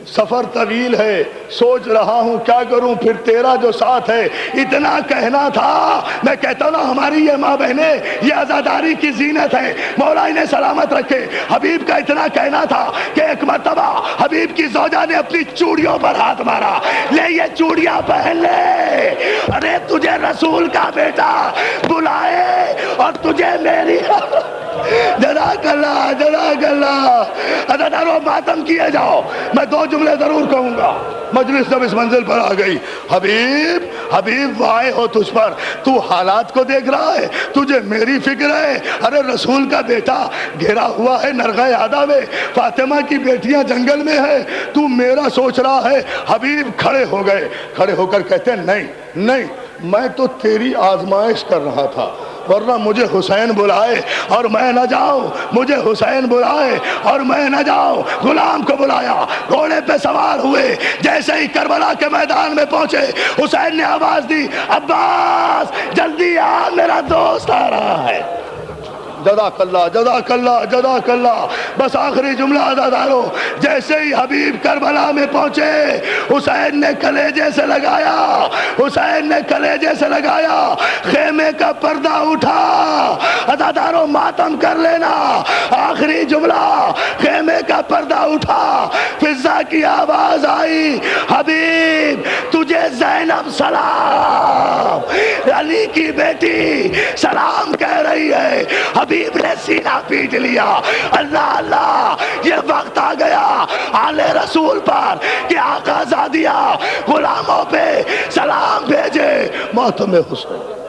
سفر طویل ہے، سوچ رہا ہوں کیا کروں، پھر تیرا جو ساتھ ہے اتنا کہنا تھا۔ میں کہتا ہوں نا ہماری یہ ماں بہنیں یہ عزاداری کی زینت ہے، مولا انہیں سلامت رکھے۔ حبیب کا اتنا کہنا تھا کہ ایک مرتبہ حبیب کی زوجہ نے اپنی چوڑیوں پر ہاتھ مارا، لے یہ چوڑیاں پہن لے، ارے تجھے رسول کا بیٹا بلائے اور تجھے میری جزاک اللہ جزاک اللہ۔ عزادارو ماتم کیے جاؤ، میں دو جملے ضرور کہوں گا۔ مجلس جب اس منزل پر آ گئی، حبیب حبیب وائے ہو تجھ پر، تو حالات کو دیکھ رہا ہے، تجھے میری فکر ہے، ارے رسول کا بیٹا گھرا ہوا ہے نرغہ عادہ میں، فاطمہ کی بیٹیاں جنگل میں ہے، تو میرا سوچ رہا ہے۔ حبیب کھڑے ہو گئے، کھڑے ہو کر کہتے ہیں نہیں نہیں، میں تو تیری آزمائش کر رہا تھا، ورنہ مجھے حسین بلائے اور میں نہ جاؤں، مجھے حسین بلائے اور میں نہ جاؤں۔ غلام کو بلایا، گھوڑے پہ سوار ہوئے، جیسے ہی کربلا کے میدان میں پہنچے حسین نے آواز دی، عباس جلدی آ، میرا دوست آ رہا ہے۔ جزاک اللہ جزاک اللہ جزاک اللہ۔ بس آخری جملہ عزادارو، جیسے ہی حبیب کربلا میں پہنچے حسین نے کلیجے سے لگایا، حسین نے کلیجے سے لگایا، خیمے کا پردہ اٹھا۔ عزادارو ماتم کر لینا، آخری جملہ، خیمے کا پردہ اٹھا، فضا کی آواز آئی، حبیب تجھے زینب سلام، علی کی بیٹی سلام کہہ رہی ہے۔ حبیب نے سینہ پیٹ لیا، اللہ اللہ، یہ وقت آ گیا آل رسول پر کہ آقا زادیہ غلاموں پہ سلام بھیجے۔ ماتم حسین